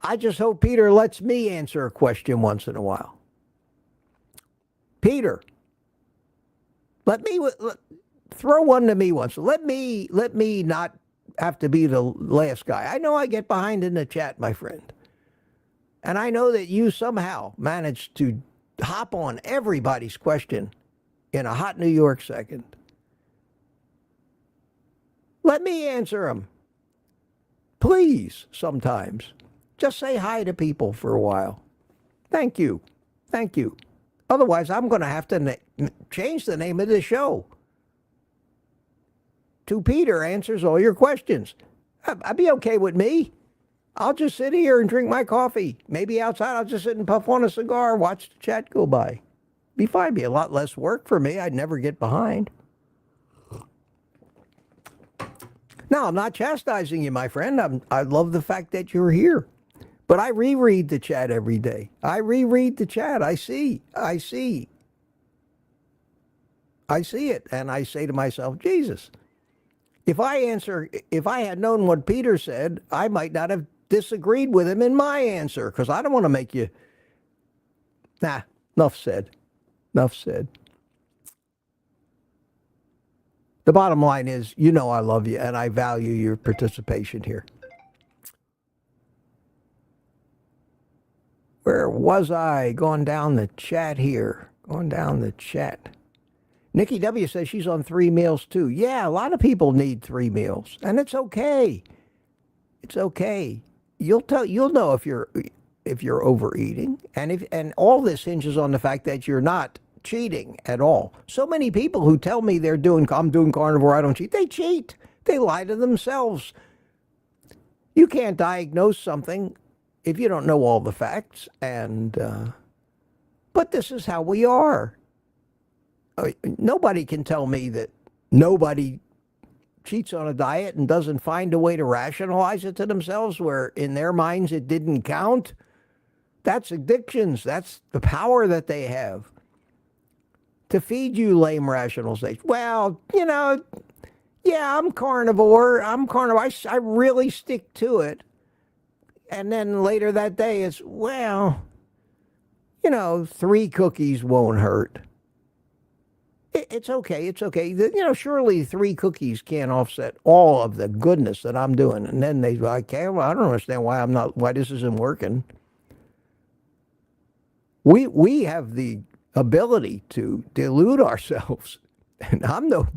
I just hope Peter lets me answer a question once in a while. Peter, throw one to me once. Let me not have to be the last guy. I know I get behind in the chat, my friend. And I know that you somehow managed to hop on everybody's question in a hot New York second. Let me answer them. Please, sometimes. Just say hi to people for a while. Thank you. Thank you. Otherwise, I'm going to have to change the name of the show to Peter Answers All Your Questions. I'd be okay with me. I'll just sit here and drink my coffee. Maybe outside I'll just sit and puff on a cigar, watch the chat go by. Be fine. Be a lot less work for me. I'd never get behind. Now, I'm not chastising you, my friend. I love the fact that you're here. But I reread the chat every day. I reread the chat. I see it. And I say to myself, Jesus, if I had known what Peter said, I might not have disagreed with him in my answer, because I don't want to make you, enough said. Enough said. The bottom line is, you know I love you and I value your participation here. Where was I? Going down the chat here. Going down the chat. Nikki W. says she's on 3 meals too. Yeah, a lot of people need 3 meals, and it's okay. It's okay. You'll know if you're overeating, and all this hinges on the fact that you're not cheating at all. So many people who tell me I'm doing carnivore, I don't cheat. They cheat. They lie to themselves. You can't diagnose something if you don't know all the facts, but this is how we are. Nobody can tell me that nobody cheats on a diet and doesn't find a way to rationalize it to themselves where in their minds it didn't count. That's addictions. That's the power that they have to feed you lame rationalization. Well, yeah, I'm carnivore. I really stick to it. And then later that day it's, 3 cookies won't hurt. It's okay. It's okay. Surely 3 cookies can't offset all of the goodness that I'm doing. And then they like, okay, well, I don't understand why this isn't working. We have the ability to delude ourselves, and I'm not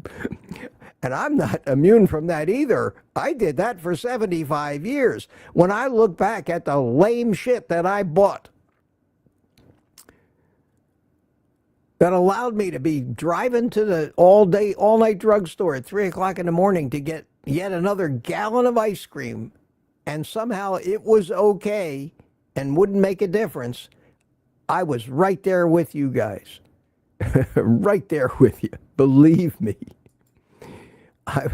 immune from that either. I did that for 75 years. When I look back at the lame shit that I bought, that allowed me to be driving to the all-night drugstore at 3 o'clock in the morning to get yet another gallon of ice cream, and somehow it was okay and wouldn't make a difference, I was right there with you guys. Right there with you. Believe me. I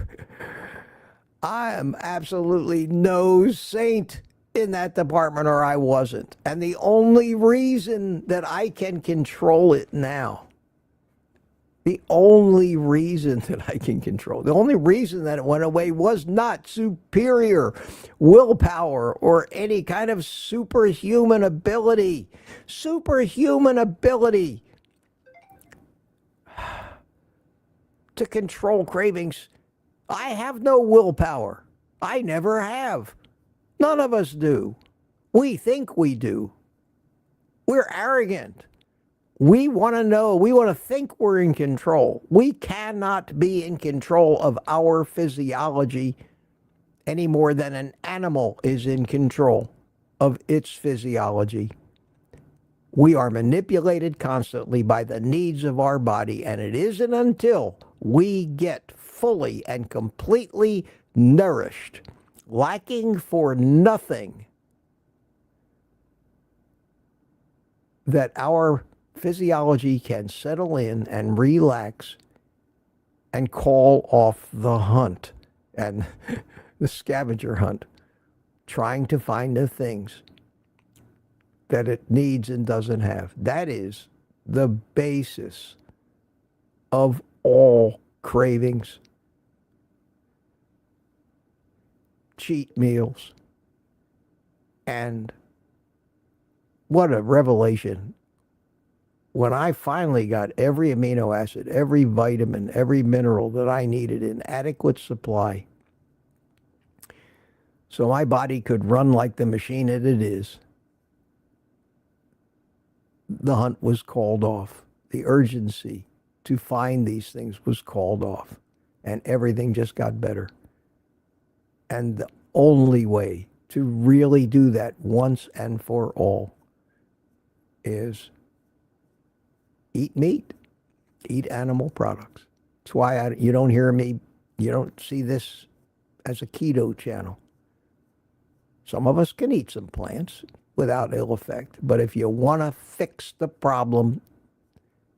am absolutely no saint in that department, or I wasn't. And the only reason that I can control it now, the only reason that it went away was not superior willpower or any kind of superhuman ability. Superhuman ability to control cravings. I have no willpower. I never have. None of us do. We think we do. We're arrogant. We want to know. We want to think we're in control. We cannot be in control of our physiology any more than an animal is in control of its physiology. We are manipulated constantly by the needs of our body, and it isn't until we get fully and completely nourished, lacking for nothing, that our physiology can settle in and relax and call off the hunt and the scavenger hunt, trying to find the things that it needs and doesn't have. That is the basis of all cravings. Cheat meals. And what a revelation. When I finally got every amino acid, every vitamin, every mineral that I needed in adequate supply, so my body could run like the machine that it is, the hunt was called off. The urgency to find these things was called off. And everything just got better. And the only way to really do that once and for all is eat meat, eat animal products. That's why you don't hear me, you don't see this as a keto channel. Some of us can eat some plants without ill effect, but if you want to fix the problem,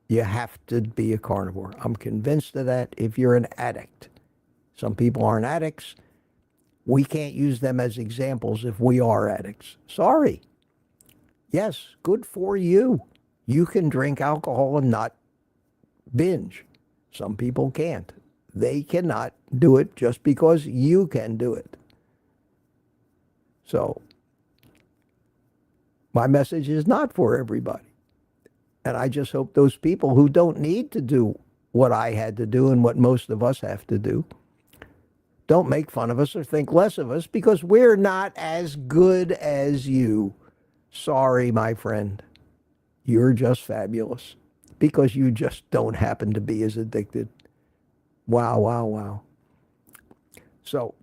you have to be a carnivore. I'm convinced of that. If you're an addict, some people aren't addicts. We can't use them as examples if we are addicts. Sorry. Yes, good for you. You can drink alcohol and not binge. Some people can't. They cannot do it just because you can do it. So, my message is not for everybody. And I just hope those people who don't need to do what I had to do and what most of us have to do don't make fun of us or think less of us because we're not as good as you. Sorry, my friend. You're just fabulous because you just don't happen to be as addicted. Wow, wow, wow. So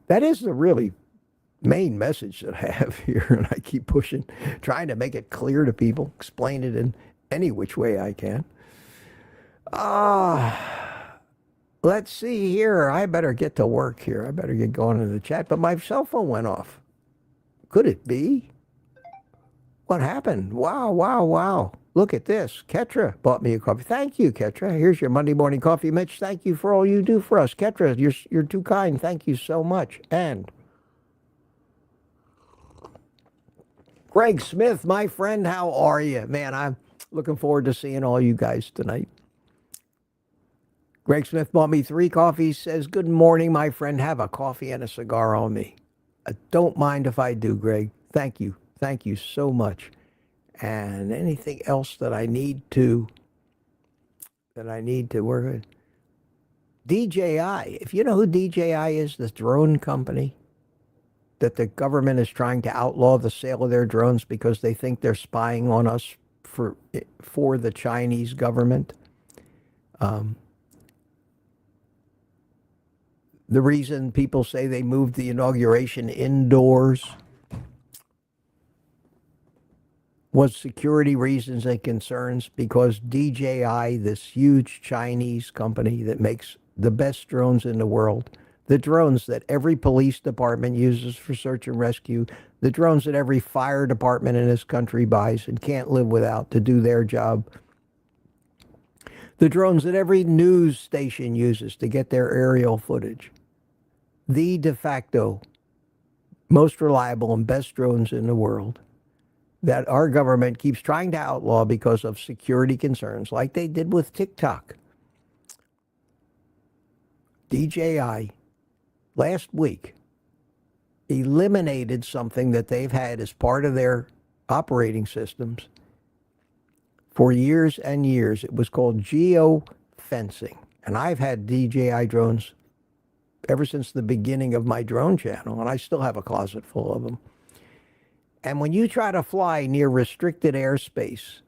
that is the really main message that I have here, and I keep pushing, trying to make it clear to people, explain it in any which way I can. Let's see here. I better get to work here. I better get going in the chat, but my cell phone went off. Could it be? What happened? Wow, wow, wow. Look at this. Ketra bought me a coffee. Thank you, Ketra. Here's your Monday morning coffee, Mitch. Thank you for all you do for us. Ketra, you're too kind. Thank you so much. And Greg Smith, my friend, how are you? Man, I'm looking forward to seeing all you guys tonight. Greg Smith bought me 3 coffees, says, good morning, my friend. Have a coffee and a cigar on me. I don't mind if I do, Greg. Thank you. Thank you so much. And anything else that I need to work with? DJI. If you know who DJI is, the drone company that the government is trying to outlaw the sale of their drones because they think they're spying on us for the Chinese government. The reason people say they moved the inauguration indoors was security reasons and concerns because DJI, this huge Chinese company that makes the best drones in the world, the drones that every police department uses for search and rescue, the drones that every fire department in this country buys and can't live without to do their job, the drones that every news station uses to get their aerial footage, the de facto most reliable and best drones in the world that our government keeps trying to outlaw because of security concerns, like they did with TikTok. DJI last week eliminated something that they've had as part of their operating systems for years and years. It was called geofencing. And I've had DJI drones ever since the beginning of my drone channel, and I still have a closet full of them. And when you try to fly near restricted airspace,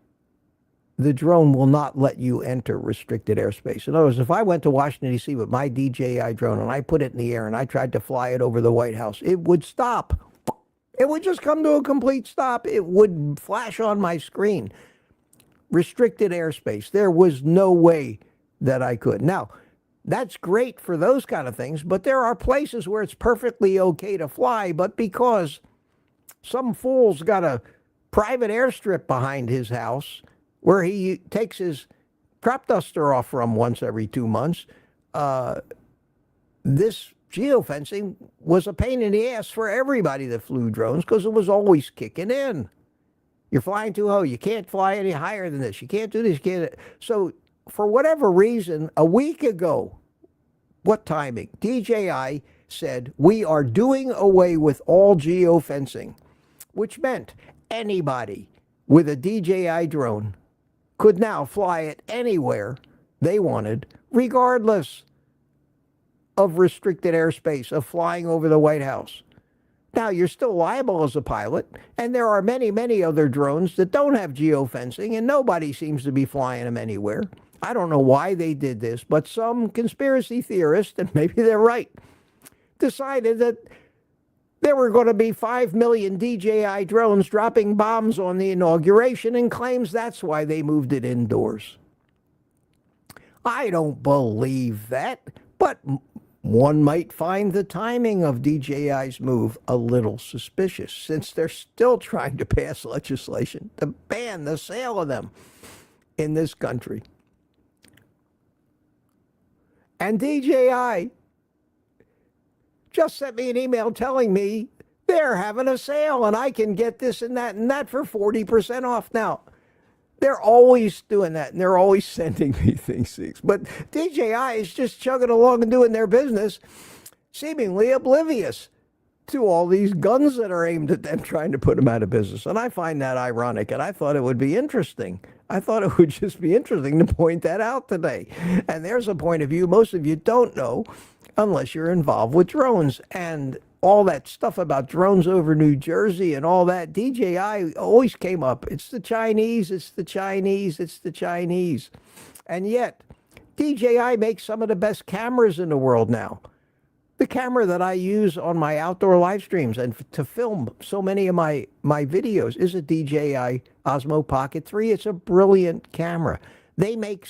the drone will not let you enter restricted airspace. In other words, if I went to Washington, D.C. with my DJI drone and I put it in the air and I tried to fly it over the White House, it would stop. It would just come to a complete stop. It would flash on my screen. Restricted airspace. There was no way that I could. Now, that's great for those kind of things, but there are places where it's perfectly okay to fly, but because some fool's got a private airstrip behind his house where he takes his crop duster off from once every 2 months, this geofencing was a pain in the ass for everybody that flew drones because it was always kicking in. You're flying too low. You can't fly any higher than this. You can't do this. You can't. So for whatever reason, a week ago, what timing? DJI said, we are doing away with all geofencing, which meant anybody with a DJI drone could now fly it anywhere they wanted, regardless of restricted airspace, of flying over the White House. Now, you're still liable as a pilot, and there are many, many other drones that don't have geofencing, and nobody seems to be flying them anywhere. I don't know why they did this, but some conspiracy theorist, and maybe they're right, decided that there were going to be 5 million DJI drones dropping bombs on the inauguration and claims that's why they moved it indoors. I don't believe that, but one might find the timing of DJI's move a little suspicious, since they're still trying to pass legislation to ban the sale of them in this country. And DJI just sent me an email telling me they're having a sale and I can get this and that for 40% off. Now, they're always doing that, and they're always sending me things. But DJI is just chugging along and doing their business, seemingly oblivious to all these guns that are aimed at them, trying to put them out of business. And I find that ironic, and I thought it would be interesting. I thought it would just be interesting to point that out today. And there's a point of view most of you don't know unless you're involved with drones. And all that stuff about drones over New Jersey and all that, DJI always came up. It's the Chinese, it's the Chinese, it's the Chinese. And yet, DJI makes some of the best cameras in the world now. The camera that I use on my outdoor live streams and to film so many of my videos is a DJI Osmo Pocket 3. It's a brilliant camera. They make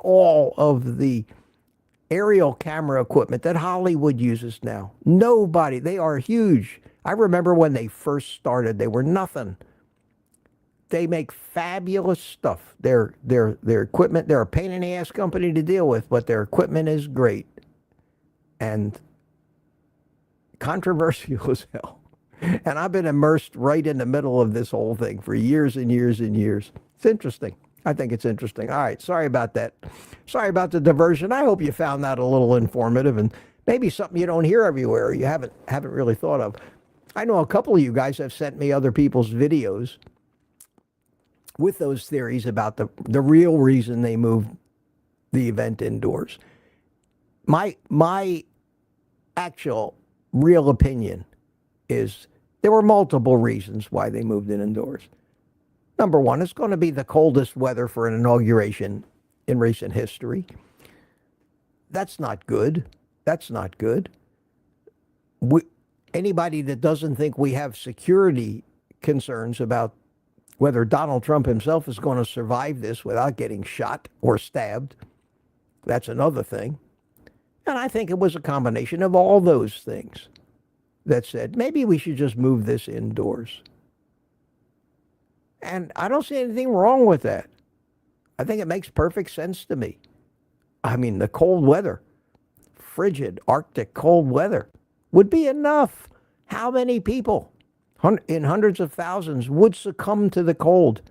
all of the aerial camera equipment that Hollywood uses now. Nobody. They are huge. I remember when they first started, they were nothing. They make fabulous stuff. Their equipment, they're a pain in the ass company to deal with, but their equipment is great. And controversial as hell. And I've been immersed right in the middle of this whole thing for years and years and years. It's interesting. I think it's interesting. All right, sorry about that. Sorry about the diversion. I hope you found that a little informative and maybe something you don't hear everywhere, you haven't really thought of. I know a couple of you guys have sent me other people's videos with those theories about the real reason they moved the event indoors. My actual real opinion is there were multiple reasons why they moved it indoors. Number one, it's going to be the coldest weather for an inauguration in recent history. That's not good. That's not good. Anybody that doesn't think we have security concerns about whether Donald Trump himself is going to survive this without getting shot or stabbed, that's another thing. And I think it was a combination of all those things that said, maybe we should just move this indoors. And I don't see anything wrong with that. I think it makes perfect sense to me. I mean, the cold weather, frigid, Arctic cold weather would be enough. How many people in hundreds of thousands would succumb to the cold,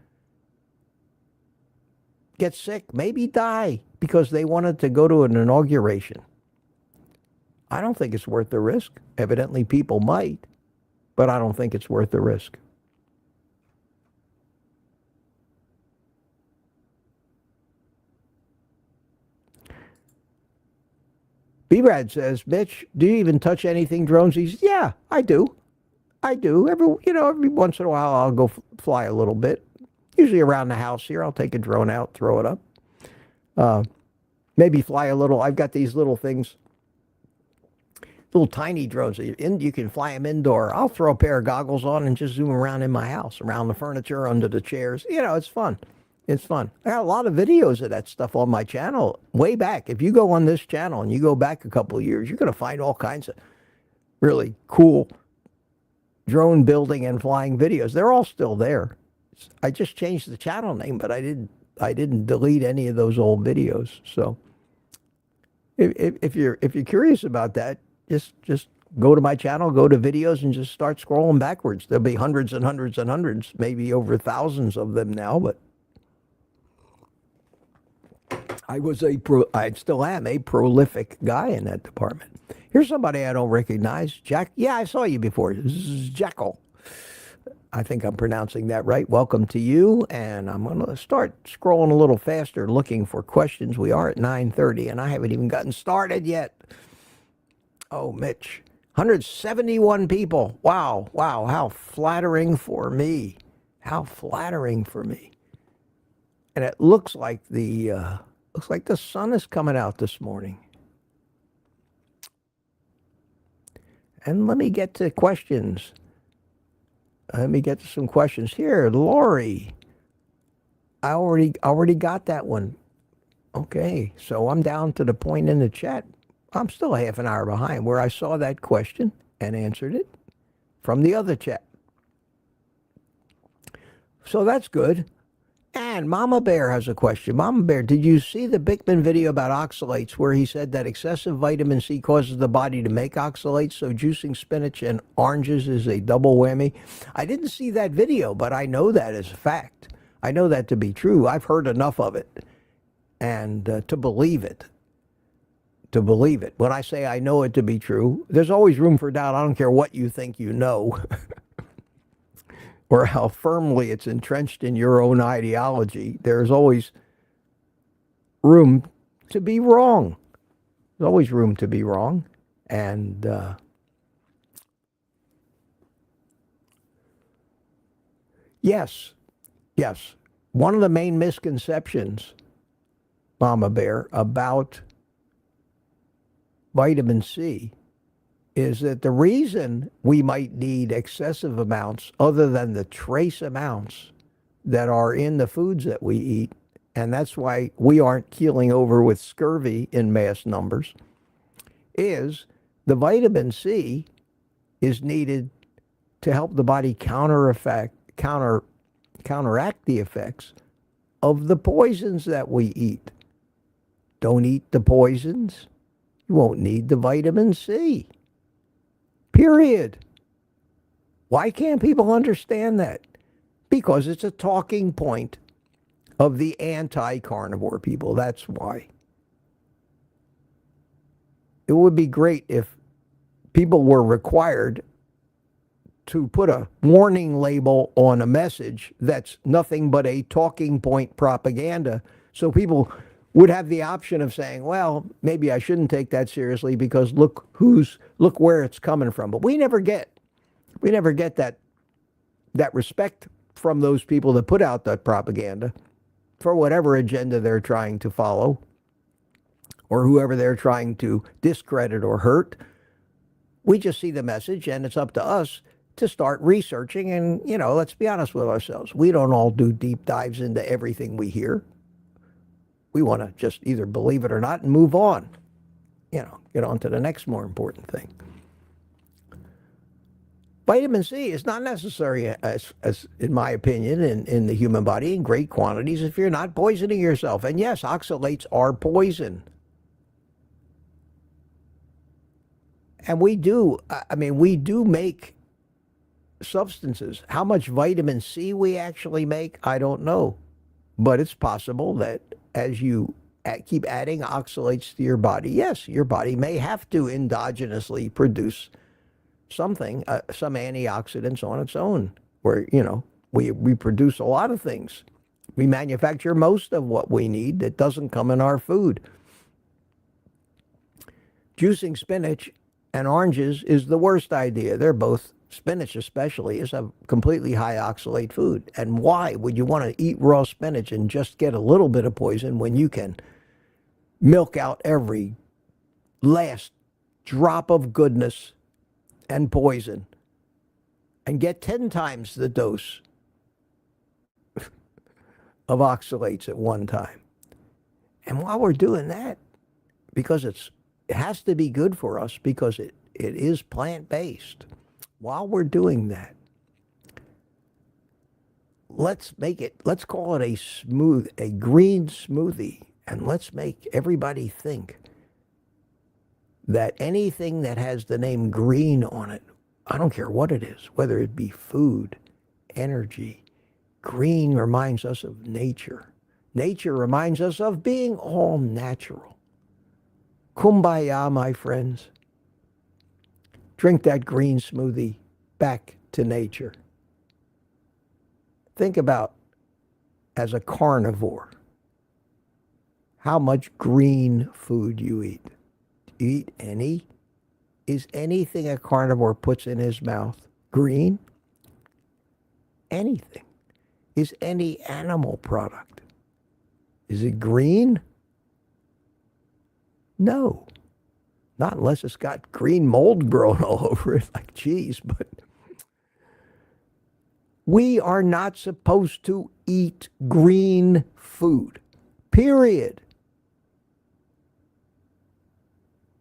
get sick, maybe die because they wanted to go to an inauguration? I don't think it's worth the risk. Evidently, people might, but I don't think it's worth the risk. B-Rad says, Mitch, do you even touch anything drones? Yeah, I do. I do. Every once in a while, I'll go fly a little bit. Usually around the house here, I'll take a drone out, throw it up. Maybe fly a little. I've got these little things, little tiny drones. You can fly them indoor. I'll throw a pair of goggles on and just zoom around in my house, around the furniture, under the chairs. It's fun. It's fun. I got a lot of videos of that stuff on my channel way back. If you go on this channel and you go back a couple of years, you're going to find all kinds of really cool drone building and flying videos. They're all still there. I just changed the channel name, but I didn't delete any of those old videos. So if you're curious about that, just go to my channel, go to videos, and just start scrolling backwards. There'll be hundreds and hundreds and hundreds, maybe over thousands of them now, but I still am a prolific guy in that department. Here's somebody I don't recognize. Jack. Yeah, I saw you before. This is Jackal. I think I'm pronouncing that right. Welcome to you. And I'm going to start scrolling a little faster, looking for questions. We are at 9:30, and I haven't even gotten started yet. Oh, Mitch. 171 people. Wow, wow, how flattering for me. How flattering for me. And it looks like the sun is coming out this morning. And let me get to questions. Let me get to some questions here. Lori, I already got that one. Okay, so I'm down to the point in the chat. I'm still half an hour behind where I saw that question and answered it from the other chat. So that's good. And Mama Bear has a question. Mama Bear, did you see the Bickman video about oxalates where he said that excessive vitamin C causes the body to make oxalates, so juicing spinach and oranges is a double whammy? I didn't see that video, but I know that as a fact. I know that to be true. I've heard enough of it and to believe it. To believe it. When I say I know it to be true, there's always room for doubt. I don't care what you think you know. Or how firmly it's entrenched in your own ideology. There's always room to be wrong. There's always room to be wrong. And yes, one of the main misconceptions, Mama Bear, about vitamin C is that the reason we might need excessive amounts other than the trace amounts that are in the foods that we eat, and that's why we aren't keeling over with scurvy in mass numbers, is the vitamin C is needed to help the body counteract the effects of the poisons that we eat. Don't eat the poisons, you won't need the vitamin C. Period. Why can't people understand that? Because it's a talking point of the anti-carnivore people. That's why. It would be great if people were required to put a warning label on a message that's nothing but a talking point propaganda, so people would have the option of saying, well, maybe I shouldn't take that seriously because look where it's coming from. But we never get that respect from those people that put out that propaganda for whatever agenda they're trying to follow or whoever they're trying to discredit or hurt. We just see the message, and it's up to us to start researching. And, let's be honest with ourselves. We don't all do deep dives into everything we hear. We want to just either believe it or not and move on. Get on to the next more important thing. Vitamin C is not necessary, as in my opinion, in the human body in great quantities if you're not poisoning yourself. And yes, oxalates are poison. And we do make substances. How much vitamin C we actually make, I don't know. But it's possible that as you keep adding oxalates to your body, yes, your body may have to endogenously produce something, some antioxidants on its own, where, we produce a lot of things. We manufacture most of what we need that doesn't come in our food. Juicing spinach and oranges is the worst idea. They're both, spinach especially, is a completely high oxalate food. And why would you want to eat raw spinach and just get a little bit of poison when you can milk out every last drop of goodness and poison and get 10 times the dose of oxalates at one time? And while we're doing that, because it has to be good for us because it is plant-based, while we're doing that, let's call it a green smoothie, and let's make everybody think that anything that has the name green on it, I don't care what it is, whether it be food, energy, green reminds us of nature. Nature reminds us of being all natural. Kumbaya, my friends. Drink that green smoothie back to nature. Think about, as a carnivore, how much green food you eat. Do you eat any? Is anything a carnivore puts in his mouth green? Anything. Is any animal product? Is it green? No. Not unless it's got green mold growing all over it, like cheese. But we are not supposed to eat green food, period.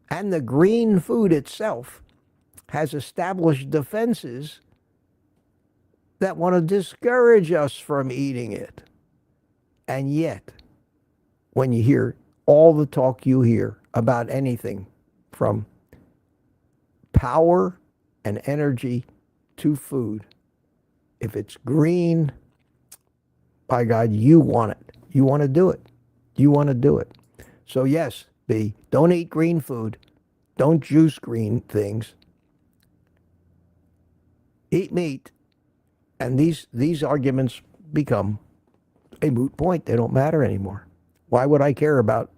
And the green food itself has established defenses that want to discourage us from eating it. And yet, when you hear all the talk you hear about anything from power and energy to food, if it's green, by God, you want it. You want to do it. You want to do it. So yes, B, don't eat green food. Don't juice green things. Eat meat. And these arguments become a moot point. They don't matter anymore. Why would I care about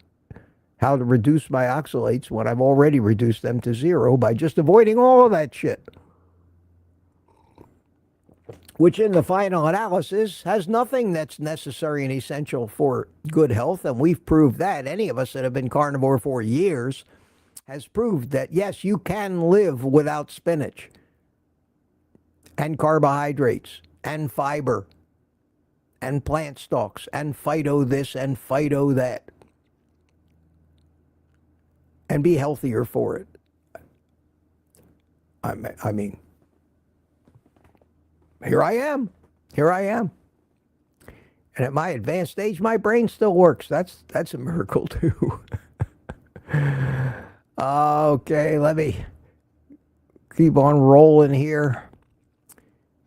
how to reduce my oxalates when I've already reduced them to zero by just avoiding all of that shit? Which in the final analysis has nothing that's necessary and essential for good health. And we've proved that. Any of us that have been carnivore for years has proved that, yes, you can live without spinach and carbohydrates and fiber and plant stalks and phyto this and phyto that and be healthier for it. I mean, here I am. Here I am. And at my advanced age, my brain still works. That's a miracle too. Okay, let me keep on rolling here.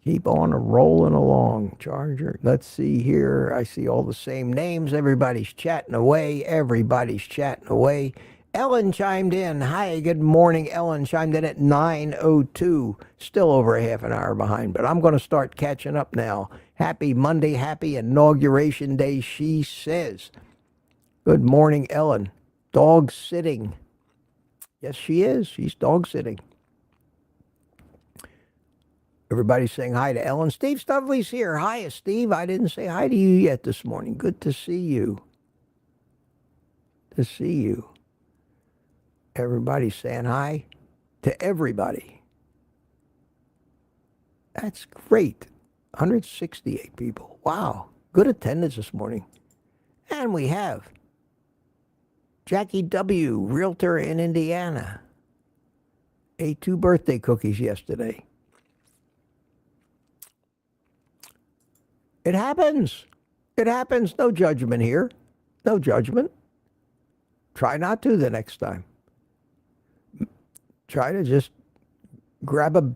Keep on rolling along, Charger. Let's see here. I see all the same names. Everybody's chatting away. Everybody's chatting away. Ellen chimed in. Hi, good morning. Ellen chimed in at 9:02. Still over a half an hour behind, but I'm going to start catching up now. Happy Monday. Happy Inauguration Day, she says. Good morning, Ellen. Dog sitting. Yes, she is. She's dog sitting. Everybody's saying hi to Ellen. Steve Studley's here. Hi, Steve. I didn't say hi to you yet this morning. Good to see you. To see you. Everybody's saying hi to everybody. That's great. 168 people. Wow. Good attendance this morning. And we have Jackie W., realtor in Indiana. Ate 2 birthday cookies yesterday. It happens. It happens. No judgment here. No judgment. Try not to the next time. Try to just grab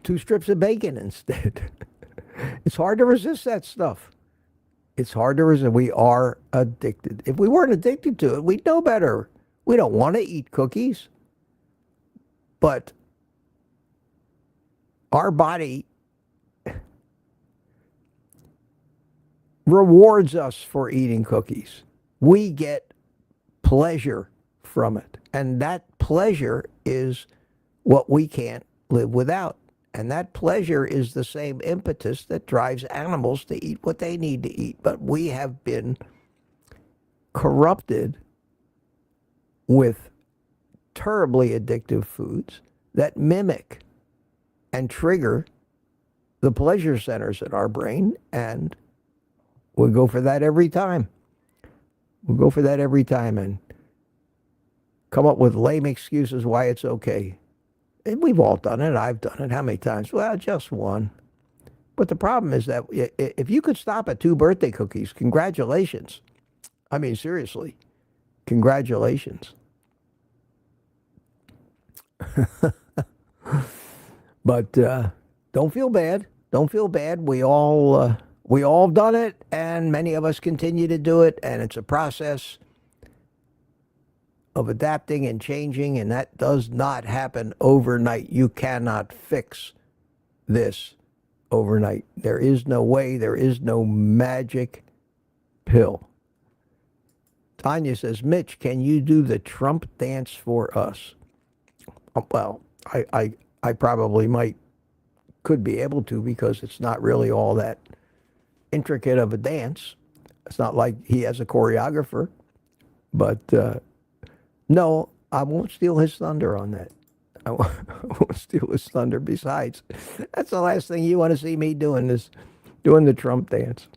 2 strips of bacon instead. It's hard to resist that stuff. It's hard to resist. We are addicted. If we weren't addicted to it, we'd know better. We don't want to eat cookies. But our body rewards us for eating cookies. We get pleasure from it. And that pleasure is what we can't live without. And that pleasure is the same impetus that drives animals to eat what they need to eat. But we have been corrupted with terribly addictive foods that mimic and trigger the pleasure centers in our brain, and we'll go for that every time. We'll go for that every time and come up with lame excuses why it's okay. And we've all done it. I've done it. How many times? Well, just one. But the problem is that if you could stop at 2 birthday cookies, congratulations. I mean, seriously, congratulations. But don't feel bad. Don't feel bad. We all done it, and many of us continue to do it, and it's a process of adapting and changing, and that does not happen overnight. You cannot fix this overnight. There is no way. There is no magic pill. Tanya says, Mitch, can you do the Trump dance for us? Well, I probably could be able to, because it's not really all that intricate of a dance. It's not like he has a choreographer. But no, I won't steal his thunder on that. I won't steal his thunder. Besides, that's the last thing you want to see me doing, is doing the Trump dance.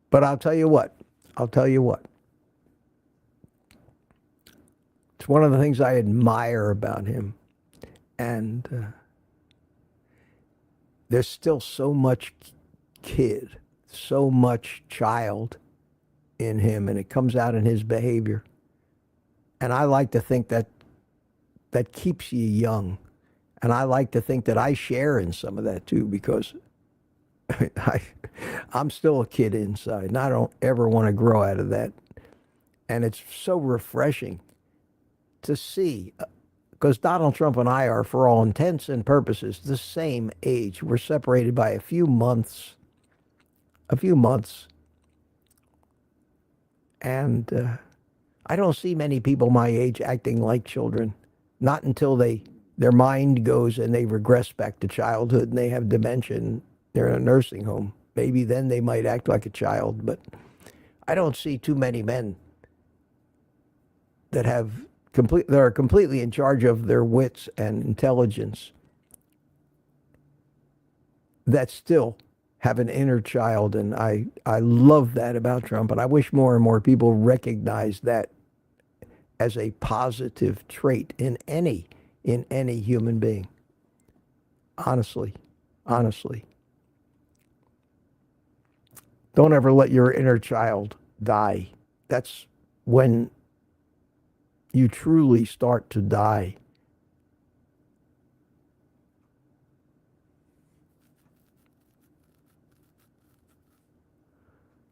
But I'll tell you what. It's one of the things I admire about him. And there's still so much kid, so much child in him, and it comes out in his behavior. And I like to think that that keeps you young. And I like to think that I share in some of that too, because I'm still a kid inside, and I don't ever want to grow out of that. And it's so refreshing to see, because Donald Trump and I are, for all intents and purposes, the same age. We're separated by a few months. And I don't see many people my age acting like children. Not until their mind goes and they regress back to childhood and they have dementia and they're in a nursing home. Maybe then they might act like a child. But I don't see too many men that are completely in charge of their wits and intelligence that still have an inner child. And I love that about Trump, and I wish more and more people recognize that as a positive trait in any human being. Honestly. Don't ever let your inner child die. That's when you truly start to die.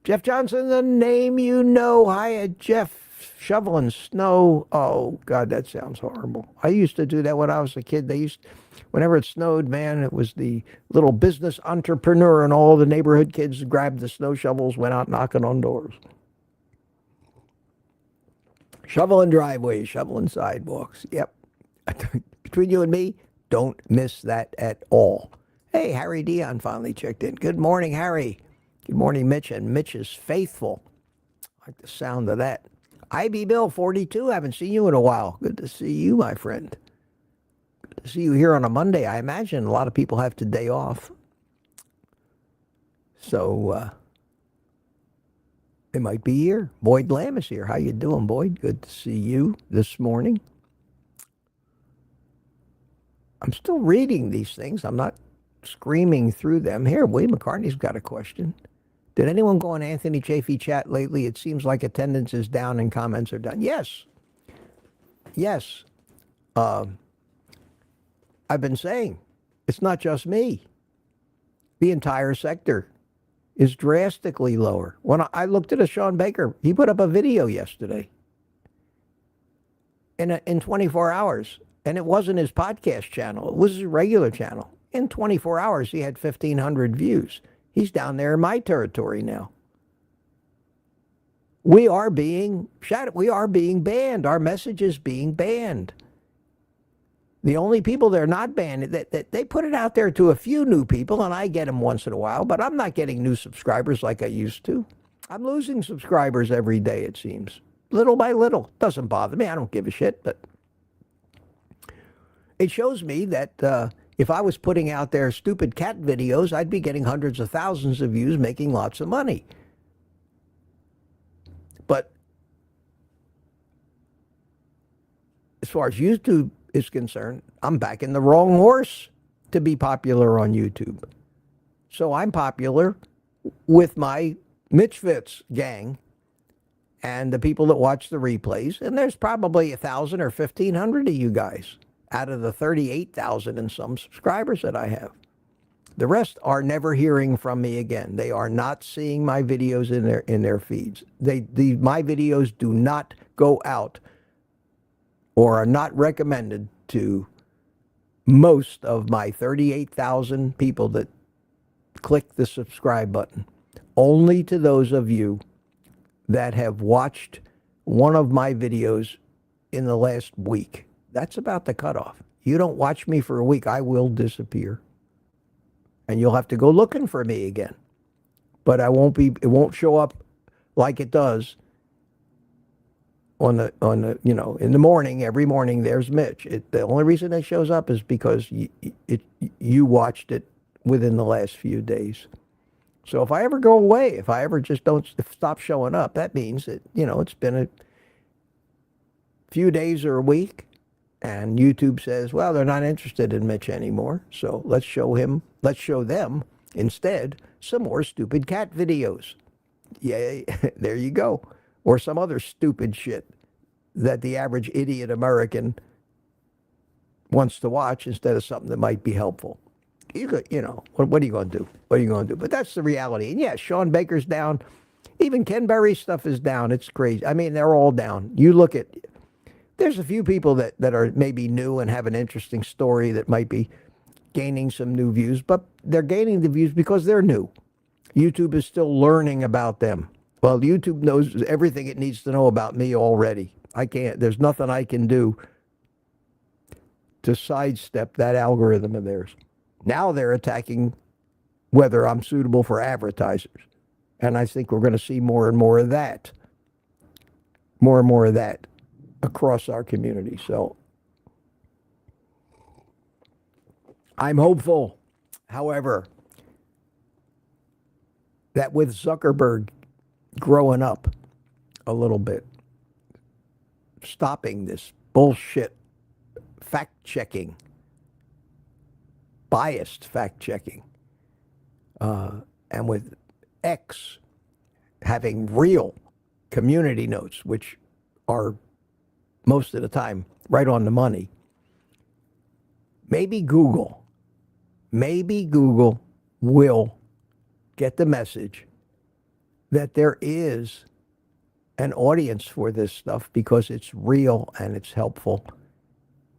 Jeff Johnson, the name you know. Hi, Jeff. Shoveling snow. Oh, God, that sounds horrible. I used to do that when I was a kid. Whenever it snowed, man, it was the little business entrepreneur, and all the neighborhood kids grabbed the snow shovels, went out knocking on doors. Shoveling driveways, shoveling sidewalks. Yep. Between you and me, don't miss that at all. Hey, Harry Dion finally checked in. Good morning, Harry. Good morning, Mitch. And Mitch is faithful. I like the sound of that. IB Bill 42, haven't seen you in a while. Good to see you, my friend. Good to see you here on a Monday. I imagine a lot of people have today off. So they might be here. Boyd Lamb is here. How you doing, Boyd? Good to see you this morning. I'm still reading these things. I'm not screaming through them. Here, William McCartney's got a question. Did anyone go on Anthony Chafee chat lately? It seems like attendance is down and comments are down. Yes. I've been saying, it's not just me. The entire sector is drastically lower. When I looked at Sean Baker, he put up a video yesterday in 24 hours, and it wasn't his podcast channel. It was his regular channel. In 24 hours, he had 1,500 views. He's down there in my territory now. We are being shouted. We are being banned. Our message is being banned. The only people they're not banned, that they put it out there to a few new people, and I get them once in a while, but I'm not getting new subscribers like I used to. I'm losing subscribers every day, it seems. Little by little. Doesn't bother me. I don't give a shit, but it shows me that if I was putting out there stupid cat videos, I'd be getting hundreds of thousands of views, making lots of money. But as far as YouTube is concerned, I'm backing the wrong horse to be popular on YouTube. So I'm popular with my Mitch Fitz gang and the people that watch the replays. And there's probably 1,000 or 1,500 of you guys out of the 38,000 and some subscribers that I have. The rest are never hearing from me again. They are not seeing my videos in their feeds. My videos do not go out or are not recommended to most of my 38,000 people that click the subscribe button. Only to those of you that have watched one of my videos in the last week. That's about the cutoff. You don't watch me for a week, I will disappear. And you'll have to go looking for me again. But it won't show up like it does on the in the morning. Every morning there's Mitch. The only reason it shows up is because you watched it within the last few days. So if I ever go away, if I ever just don't stop showing up, that means that, it's been a few days or a week, and YouTube says, well, they're not interested in Mitch anymore. So let's show them instead some more stupid cat videos. Yay, there you go. Or some other stupid shit that the average idiot American wants to watch instead of something that might be helpful. What are you going to do? What are you going to do? But that's the reality. And yeah, Sean Baker's down. Even Ken Berry's stuff is down. It's crazy. I mean, they're all down. You look at, there's a few people that are maybe new and have an interesting story that might be gaining some new views, but they're gaining the views because they're new. YouTube is still learning about them. Well, YouTube knows everything it needs to know about me already. There's nothing I can do to sidestep that algorithm of theirs. Now they're attacking whether I'm suitable for advertisers. And I think we're going to see more and more of that. More and more of that across our community. So I'm hopeful, however, that with Zuckerberg growing up a little bit, stopping this bullshit fact-checking, biased fact-checking, and with X having real community notes, which are most of the time right on the money, maybe Google will get the message that there is an audience for this stuff because it's real and it's helpful,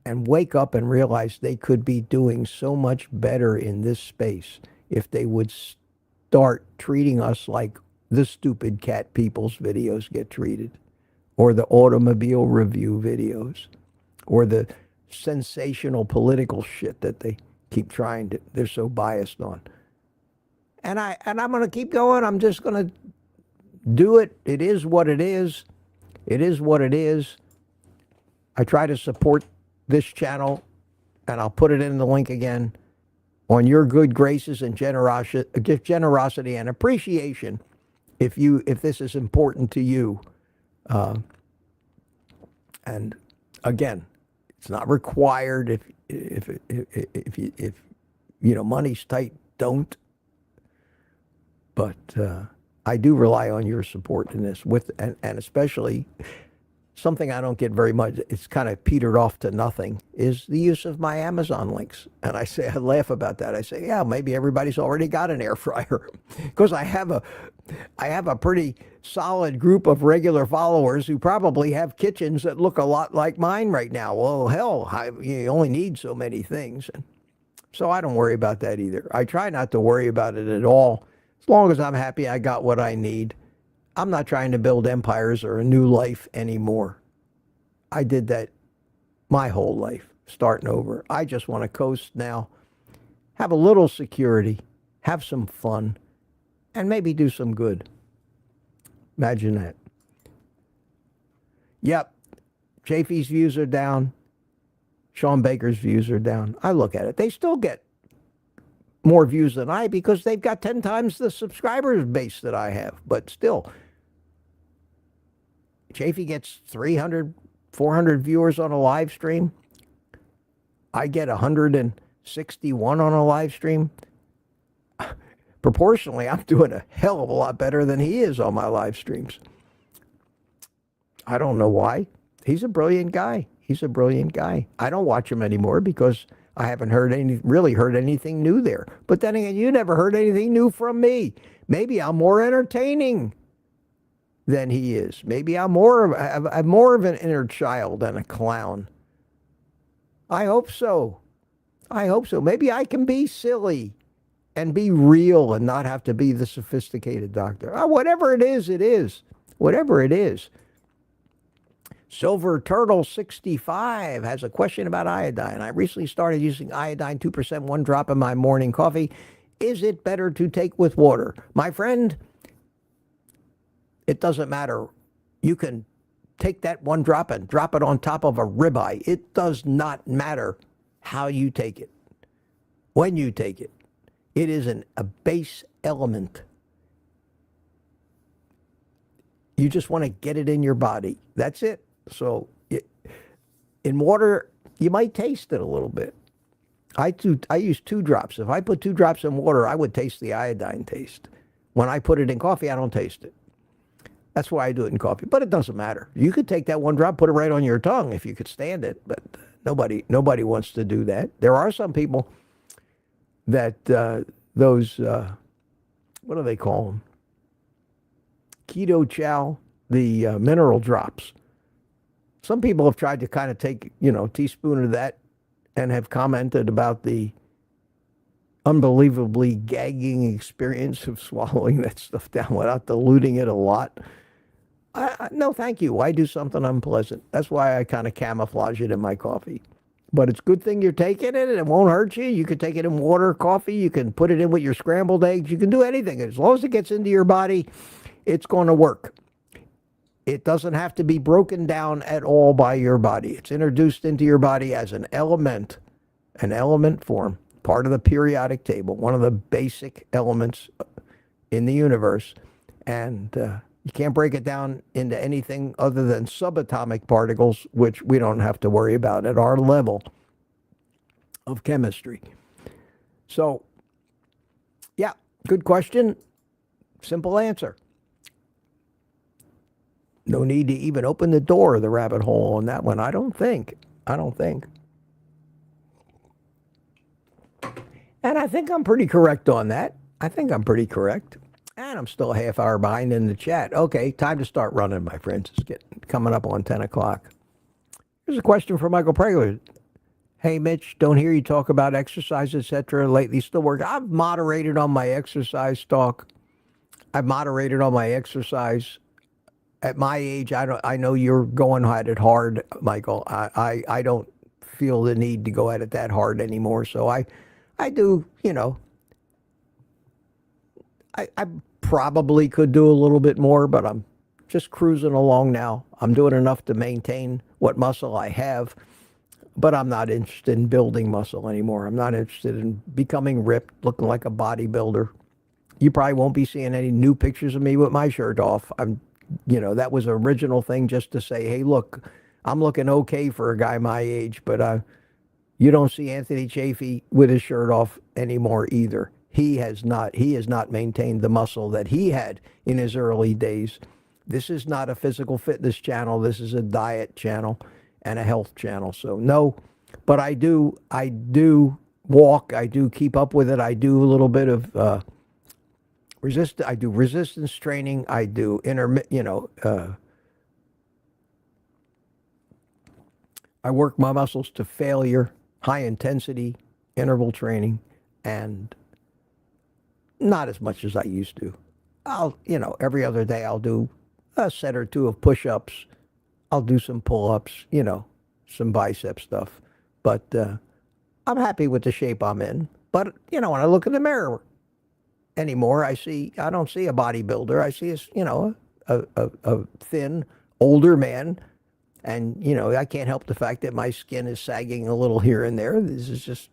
and wake up and realize they could be doing so much better in this space if they would start treating us like the stupid cat people's videos get treated, or the automobile review videos, or the sensational political shit that they keep they're so biased on. And I'm going to keep going. I'm just going to do it. It is what it is. It is what it is. I try to support this channel, and I'll put it in the link again, on your good graces and generosity and appreciation if this is important to you. And again, it's not required. If money's tight, don't. But I do rely on your support in this, and especially something I don't get very much. It's kind of petered off to nothing, is the use of my Amazon links. And I laugh about that. I say, yeah, maybe everybody's already got an air fryer, because I have a pretty solid group of regular followers who probably have kitchens that look a lot like mine right now. Well, hell, you only need so many things. And so I don't worry about that either. I try not to worry about it at all. As long as I'm happy I got what I need. I'm not trying to build empires or a new life anymore. I did that my whole life, starting over. I just want to coast now, have a little security, have some fun, and maybe do some good. Imagine that. Yep, Chafee's views are down. Sean Baker's views are down. I look at it. They still get more views than I, because they've got 10 times the subscribers base that I have. But still, Chafee gets 300, 400 viewers on a live stream. I get 161 on a live stream. Proportionally, I'm doing a hell of a lot better than he is on my live streams. I don't know why. He's a brilliant guy. He's a brilliant guy. I don't watch him anymore because I haven't really heard anything new there. But then again, you never heard anything new from me. Maybe I'm more entertaining than he is. Maybe I'm more of an inner child than a clown. I hope so. I hope so. Maybe I can be silly and be real and not have to be the sophisticated doctor. Whatever it is, it is. Whatever it is. Silver Turtle 65 has a question about iodine. I recently started using iodine 2% 1 drop in my morning coffee. Is it better to take with water? My friend, it doesn't matter. You can take that 1 drop and drop it on top of a ribeye. It does not matter how you take it, when you take it. It is a base element. You just want to get it in your body. That's it. So in water, you might taste it a little bit. I use 2 drops. If I put 2 drops in water, I would taste the iodine taste. When I put it in coffee, I don't taste it. That's why I do it in coffee. But it doesn't matter. You could take that 1 drop, put it right on your tongue if you could stand it. But nobody wants to do that. There are some people that those, what do they call them? Keto chow, the mineral drops. Some people have tried to kind of take, a teaspoon of that and have commented about the unbelievably gagging experience of swallowing that stuff down without diluting it a lot. No, thank you. Why do something unpleasant? That's why I kind of camouflage it in my coffee. But it's a good thing you're taking it, and it won't hurt you. You can take it in water, coffee. You can put it in with your scrambled eggs. You can do anything. As long as it gets into your body, it's going to work. It doesn't have to be broken down at all by your body. It's introduced into your body as an element form, part of the periodic table, one of the basic elements in the universe. And you can't break it down into anything other than subatomic particles, which we don't have to worry about at our level of chemistry. So, yeah, good question. Simple answer. No need to even open the door of the rabbit hole on that one. I don't think. And I think I'm pretty correct on that. And I'm still a half hour behind in the chat. Okay, time to start running, my friends. It's coming up on 10 o'clock. Here's a question from Michael Pregler. Hey, Mitch, don't hear you talk about exercise, etc. lately. Still working. I've moderated on my exercise talk. I've moderated on my exercise. At my age, I know you're going at it hard, Michael. I don't feel the need to go at it that hard anymore. So I do, I probably could do a little bit more, but I'm just cruising along now. I'm doing enough to maintain what muscle I have, but I'm not interested in building muscle anymore. I'm not interested in becoming ripped, looking like a bodybuilder. You probably won't be seeing any new pictures of me with my shirt off. That was an original thing just to say, hey, look, I'm looking okay for a guy my age, but you don't see Anthony Chafee with his shirt off anymore either. He has not maintained the muscle that he had in his early days. This is not a physical fitness channel. This is a diet channel and a health channel. So no, but I do walk. I do keep up with it. I do a little bit of I do resistance training. I do I work my muscles to failure, high intensity interval training, and not as much as I used to. Every other day I'll do a set or two of push-ups. I'll do some pull-ups, some bicep stuff. But I'm happy with the shape I'm in. But, when I look in the mirror anymore, I don't see a bodybuilder. I see a thin, older man. And, I can't help the fact that my skin is sagging a little here and there. This is just,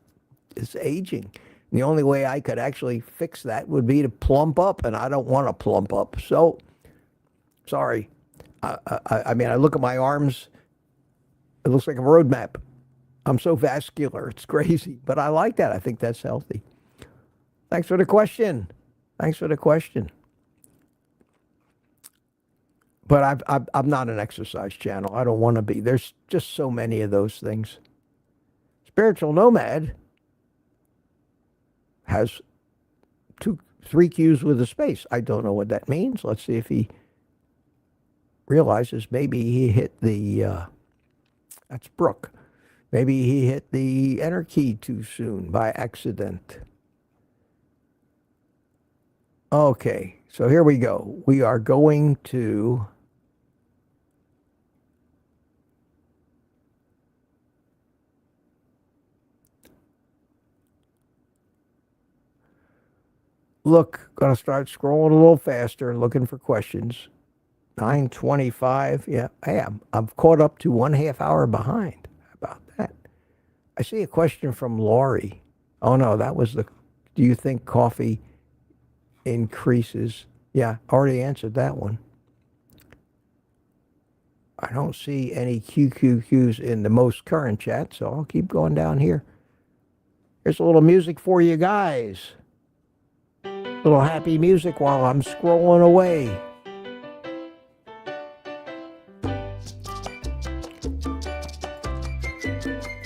it's aging. And the only way I could actually fix that would be to plump up, and I don't want to plump up. So, sorry. I look at my arms, it looks like a road map. I'm so vascular, it's crazy. But I like that. I think that's healthy. Thanks for the question. But I'm not an exercise channel. I don't want to be. There's just so many of those things. Spiritual Nomad has 3 Qs with a space. I don't know what that means. Let's see if he realizes maybe he hit the, that's Brooke. Maybe he hit the enter key too soon by accident. Okay, so here we go. We are going to Look, gonna start scrolling a little faster, looking for questions. 9:25. Yeah, I am. I'm caught up to 1/2 hour behind. How about that? I see a question from Laurie. Oh no, that was the. Do you think coffee increases? Yeah, already answered that one. I don't see any QQQs in the most current chat, so I'll keep going down here. Here's a little music for you guys. Little happy music while I'm scrolling away.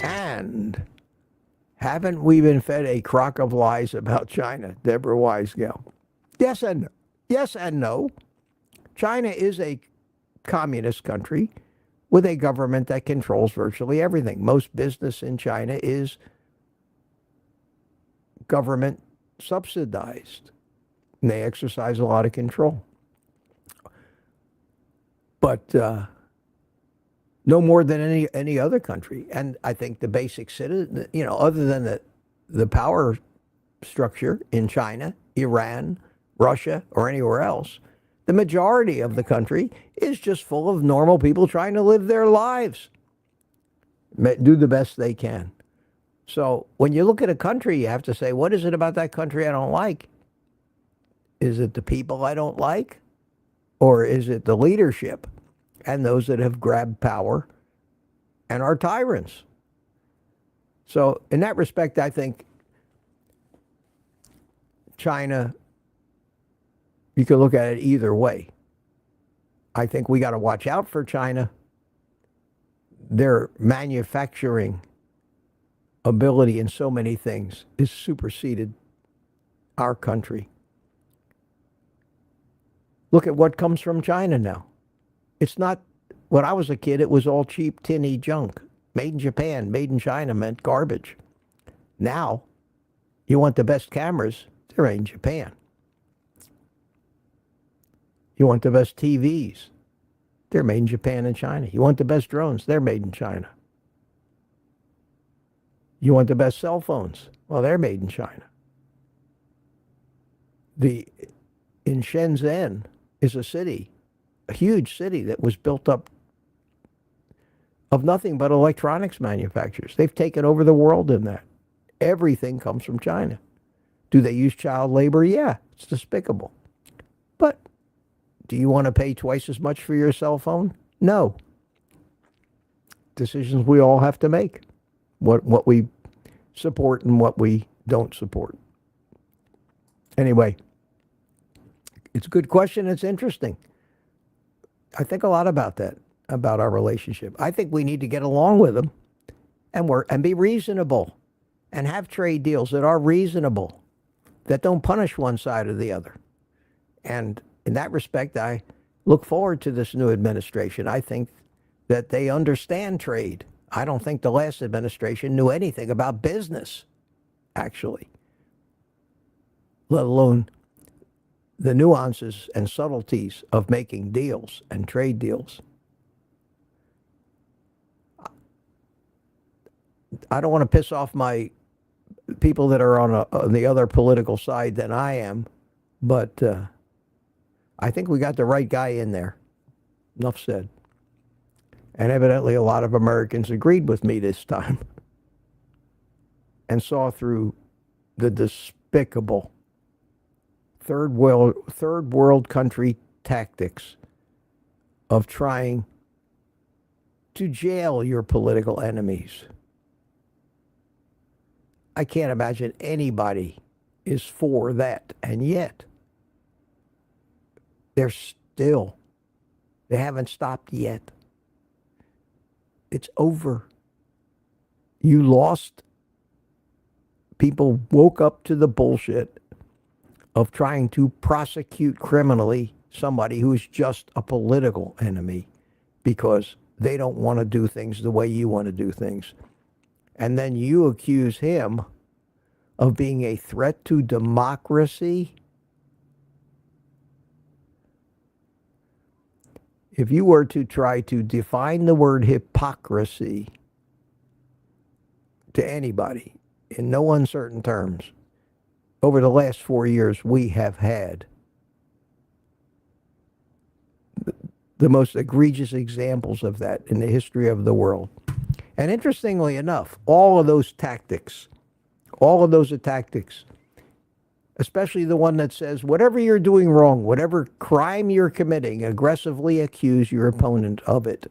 And haven't we been fed a crock of lies about China, Deborah Weisgeld? Yes and no. China is a communist country with a government that controls virtually everything. Most business in China is government subsidized, and they exercise a lot of control. But no more than any other country. And I think the basic citizen, other than the power structure in China, Iran, Russia, or anywhere else, the majority of the country is just full of normal people trying to live their lives, do the best they can. So when you look at a country, you have to say, what is it about that country I don't like? Is it the people I don't like? Or is it the leadership and those that have grabbed power and are tyrants? So in that respect, I think China, you can look at it either way. I think we got to watch out for China. Their manufacturing ability in so many things is superseded our country. Look at what comes from China now. It's not, when I was a kid, it was all cheap, tinny junk. Made in Japan, made in China meant garbage. Now, you want the best cameras, they're made in Japan. You want the best TVs, they're made in Japan and China. You want the best drones, they're made in China. You want the best cell phones, well, they're made in China. In Shenzhen is a city, a huge city that was built up of nothing but electronics manufacturers. They've taken over the world in that. Everything comes from China. Do they use child labor? Yeah, it's despicable. But do you want to pay twice as much for your cell phone? No. Decisions we all have to make. What we support and what we don't support. Anyway, it's a good question. It's interesting. I think a lot about that, about our relationship. I think we need to get along with them and be reasonable and have trade deals that are reasonable, that don't punish one side or the other. And in that respect, I look forward to this new administration. I think that they understand trade. I don't think the last administration knew anything about business, actually, let alone the nuances and subtleties of making deals and trade deals. I don't want to piss off my people that are on the other political side than I am, but I think we got the right guy in there. Enough said. And evidently a lot of Americans agreed with me this time and saw through the despicable third world country tactics of trying to jail your political enemies. I can't imagine anybody is for that, and yet they haven't stopped yet. It's over. You lost. People woke up to the bullshit of trying to prosecute criminally somebody who's just a political enemy because they don't want to do things the way you want to do things. And then you accuse him of being a threat to democracy. If you were to try to define the word hypocrisy to anybody in no uncertain terms, over the last 4 years, we have had the most egregious examples of that in the history of the world. And interestingly enough, all of those tactics, especially the one that says, whatever you're doing wrong, whatever crime you're committing, aggressively accuse your opponent of it.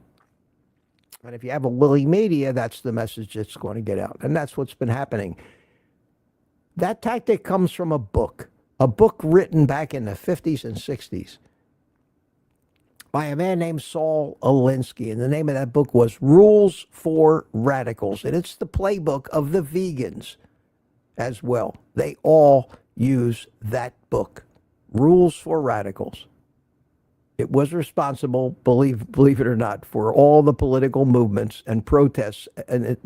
And if you have a willing media, that's the message that's going to get out. And that's what's been happening. That tactic comes from a book written back in the 50s and 60s by a man named Saul Alinsky. And the name of that book was Rules for Radicals. And it's the playbook of the vegans as well. They all use that book, Rules for Radicals. It was responsible, believe it or not, for all the political movements and protests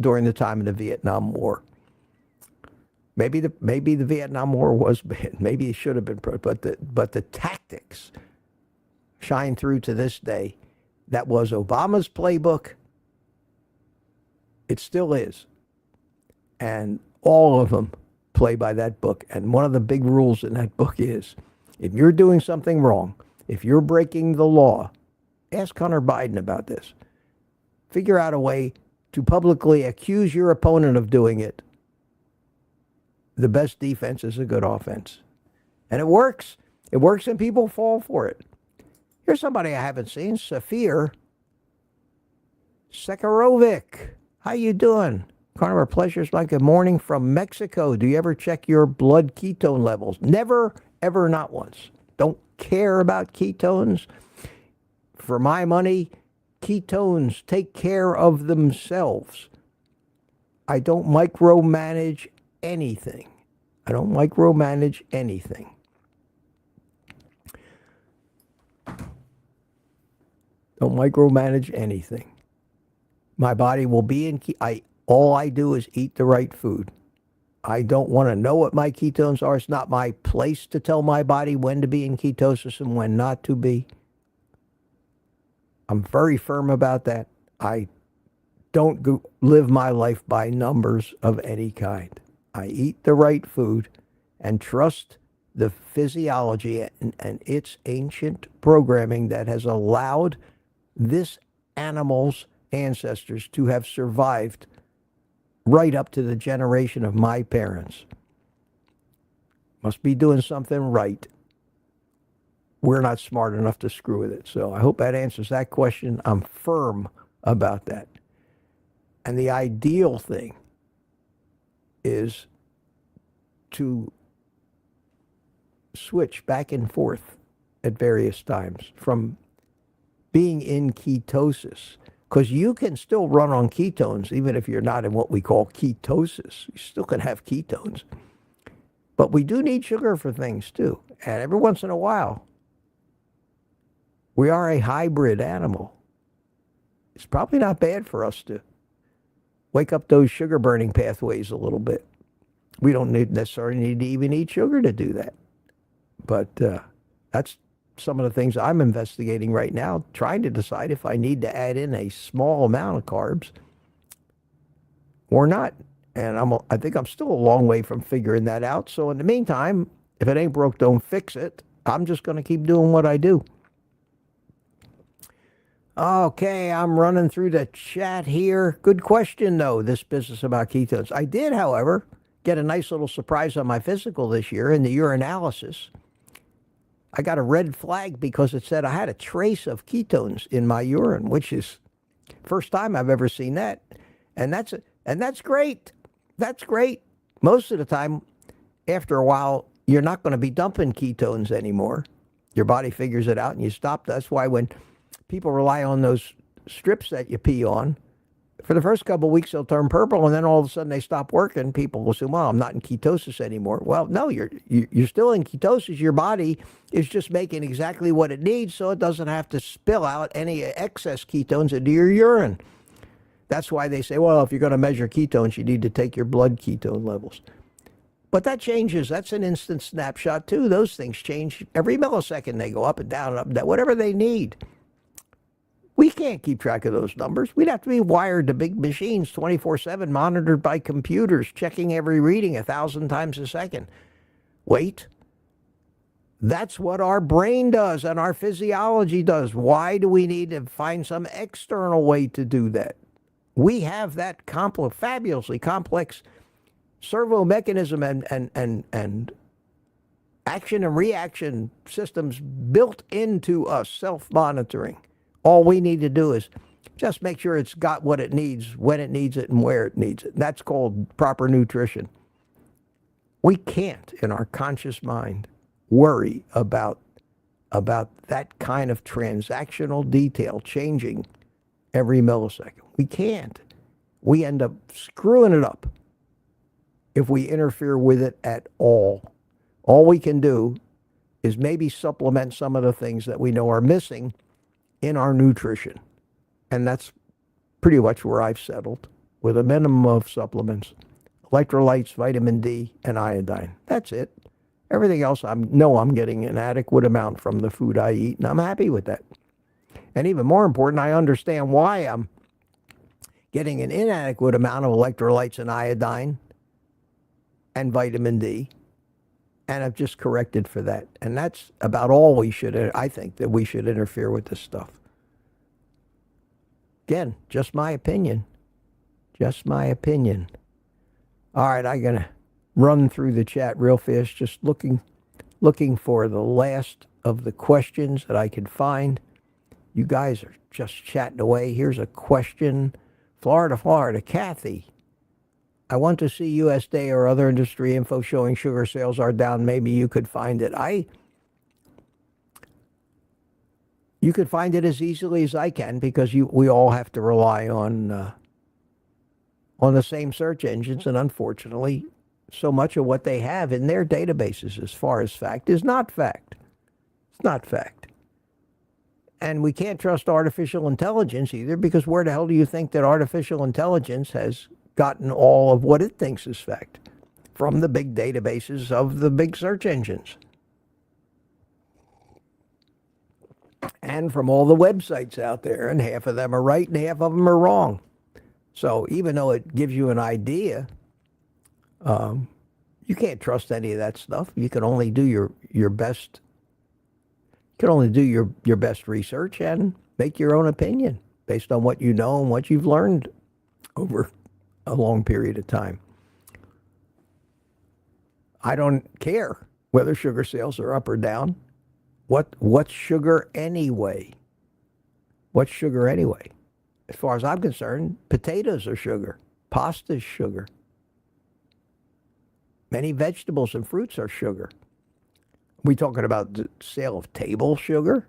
during the time of the Vietnam War. Maybe the Vietnam War was bad. Maybe it should have been, but the tactics shine through to this day. That was Obama's playbook. It still is, and all of them play by that book. And one of the big rules in that book is, if you're doing something wrong, if you're breaking the law, ask Hunter Biden about this. Figure out a way to publicly accuse your opponent of doing it. The best defense is a good offense. And it works. It works and people fall for it. Here's somebody I haven't seen, Safir Sekarovic. How you doing? Carnivore Pleasures like a morning from Mexico. Do you ever check your blood ketone levels? Never, ever, not once. Don't care about ketones. For my money, ketones take care of themselves. I don't micromanage anything. Don't micromanage anything. My body will be in all I do is eat the right food. I don't want to know what my ketones are. It's not my place to tell my body when to be in ketosis and when not to be. I'm very firm about that. I don't live my life by numbers of any kind. I eat the right food and trust the physiology and its ancient programming that has allowed this animal's ancestors to have survived right up to the generation of my parents. Must be doing something right. We're not smart enough to screw with it. So I hope that answers that question. I'm firm about that. And the ideal thing is to switch back and forth at various times from being in ketosis, because you can still run on ketones even if you're not in what we call ketosis. You still can have ketones. But we do need sugar for things too. And every once in a while, we are a hybrid animal. It's probably not bad for us to wake up those sugar burning pathways a little bit. We don't necessarily need to even eat sugar to do that. But that's some of the things I'm investigating right now, trying to decide if I need to add in a small amount of carbs or not. And I think I'm still a long way from figuring that out. So in the meantime, if it ain't broke, don't fix it. I'm just going to keep doing what I do. Okay, I'm running through the chat here. Good question, though, this business about ketones. I did, however, get a nice little surprise on my physical this year in the urinalysis. I got a red flag because it said I had a trace of ketones in my urine, which is first time I've ever seen that. And that's great. That's great. Most of the time, after a while, you're not going to be dumping ketones anymore. Your body figures it out and you stop. That's why when people rely on those strips that you pee on, for the first couple of weeks they'll turn purple, and then all of a sudden they stop working. People will say, well, I'm not in ketosis anymore. Well, no, you're still in ketosis. Your body is just making exactly what it needs, so it doesn't have to spill out any excess ketones into your urine. That's why they say, well, if you're going to measure ketones, you need to take your blood ketone levels. But that changes. That's an instant snapshot, too. Those things change every millisecond. They go up and down and up and down, whatever they need. We can't keep track of those numbers. We'd have to be wired to big machines 24/7, monitored by computers, checking every reading 1,000 times a second. Wait. That's what our brain does and our physiology does. Why do we need to find some external way to do that? We have that fabulously complex servo mechanism and action and reaction systems built into us, self-monitoring. All we need to do is just make sure it's got what it needs, when it needs it, and where it needs it. That's called proper nutrition. We can't, in our conscious mind, worry about that kind of transactional detail changing every millisecond. We can't. We end up screwing it up if we interfere with it at all. All we can do is maybe supplement some of the things that we know are missing in our nutrition. And that's pretty much where I've settled, with a minimum of supplements, electrolytes, vitamin D, and iodine. That's it. Everything else, I know I'm getting an adequate amount from the food I eat, and I'm happy with that. And even more important, I understand why I'm getting an inadequate amount of electrolytes and iodine and vitamin D, and I've just corrected for that. And that's about all I think that we should interfere with this stuff. Again, just my opinion. Just my opinion. All right, I'm going to run through the chat real fast, just looking for the last of the questions that I can find. You guys are just chatting away. Here's a question. Florida. Kathy. I want to see USDA or other industry info showing sugar sales are down. Maybe you could find it. You could find it as easily as I can, because we all have to rely on the same search engines, and unfortunately, so much of what they have in their databases as far as fact is not fact. It's not fact. And we can't trust artificial intelligence either, because where the hell do you think that artificial intelligence has gotten all of what it thinks is fact? From the big databases of the big search engines. And from all the websites out there, and half of them are right and half of them are wrong. So even though it gives you an idea, you can't trust any of that stuff. You can only do your best. You can only do your best research and make your own opinion based on what you know and what you've learned over a long period of time. I don't care whether sugar sales are up or down. What's sugar anyway? What's sugar anyway? As far as I'm concerned, potatoes are sugar. Pasta is sugar. Many vegetables and fruits are sugar. Are we talking about the sale of table sugar?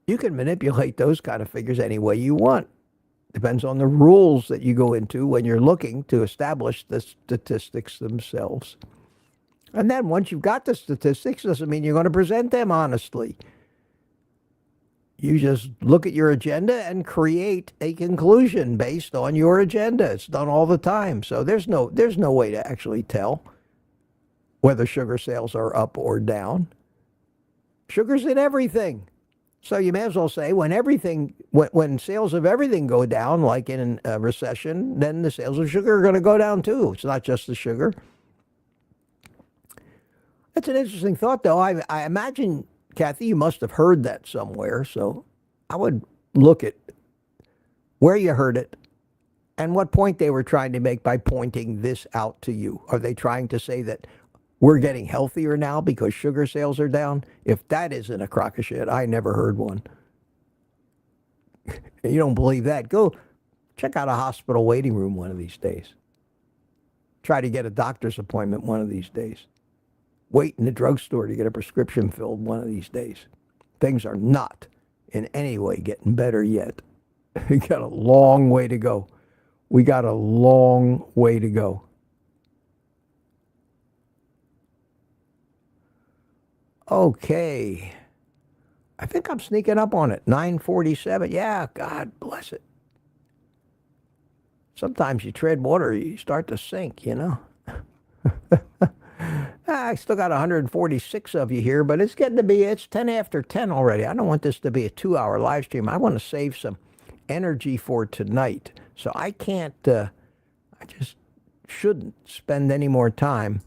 You can manipulate those kind of figures any way you want. Depends on the rules that you go into when you're looking to establish the statistics themselves. And then once you've got the statistics, doesn't mean you're going to present them honestly. You just look at your agenda and create a conclusion based on your agenda. It's done all the time. So there's no way to actually tell whether sugar sales are up or down. Sugar's in everything. So you may as well say when sales of everything go down, like in a recession, then the sales of sugar are going to go down too. It's not just the sugar. That's an interesting thought, though. I imagine, Kathy, you must have heard that somewhere. So I would look at where you heard it and what point they were trying to make by pointing this out to you. Are they trying to say that we're getting healthier now because sugar sales are down? If that isn't a crock of shit, I never heard one. You don't believe that? Go check out a hospital waiting room one of these days. Try to get a doctor's appointment one of these days. Wait in the drugstore to get a prescription filled one of these days. Things are not in any way getting better yet. We got a long way to go. We got a long way to go. Okay. I think I'm sneaking up on it. 9:47. Yeah, God bless it. Sometimes you tread water, you start to sink, you know. I still got 146 of you here, but it's 10 after 10 already. I don't want this to be a 2-hour live stream. I want to save some energy for tonight. So I can't, I just shouldn't spend any more time.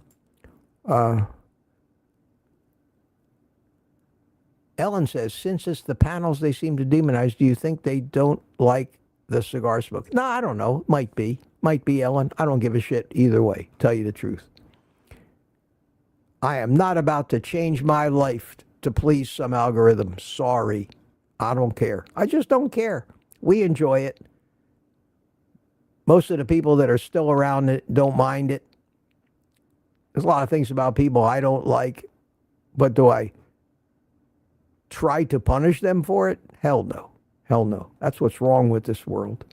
Ellen says, since it's the panels they seem to demonize, do you think they don't like the cigar smoke? No, I don't know. Might be. Might be, Ellen. I don't give a shit either way, tell you the truth. I am not about to change my life to please some algorithm. Sorry. I don't care. I just don't care. We enjoy it. Most of the people that are still around it don't mind it. There's a lot of things about people I don't like, but do I try to punish them for it? Hell no. Hell no. That's what's wrong with this world.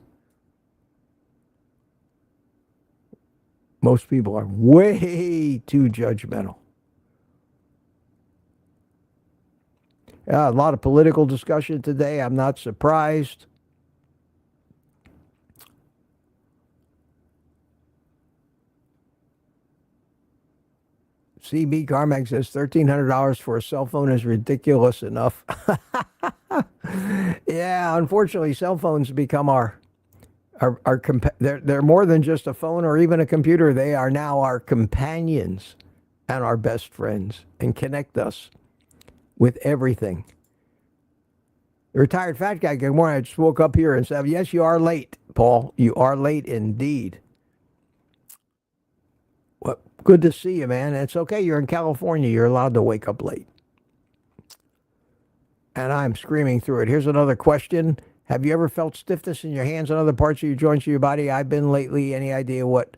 Most people are way too judgmental. A lot of political discussion today. I'm not surprised. CB Carmack says $1,300 for a cell phone is ridiculous enough. Yeah, unfortunately, cell phones become they're more than just a phone or even a computer. They are now our companions and our best friends and connect us with everything. The retired fat guy, good morning. I just woke up here and said, yes, you are late, Paul. You are late indeed. Well, good to see you, man. It's okay. You're in California. You're allowed to wake up late. And I'm screaming through it. Here's another question. Have you ever felt stiffness in your hands and other parts of your joints of your body? I've been lately. Any idea what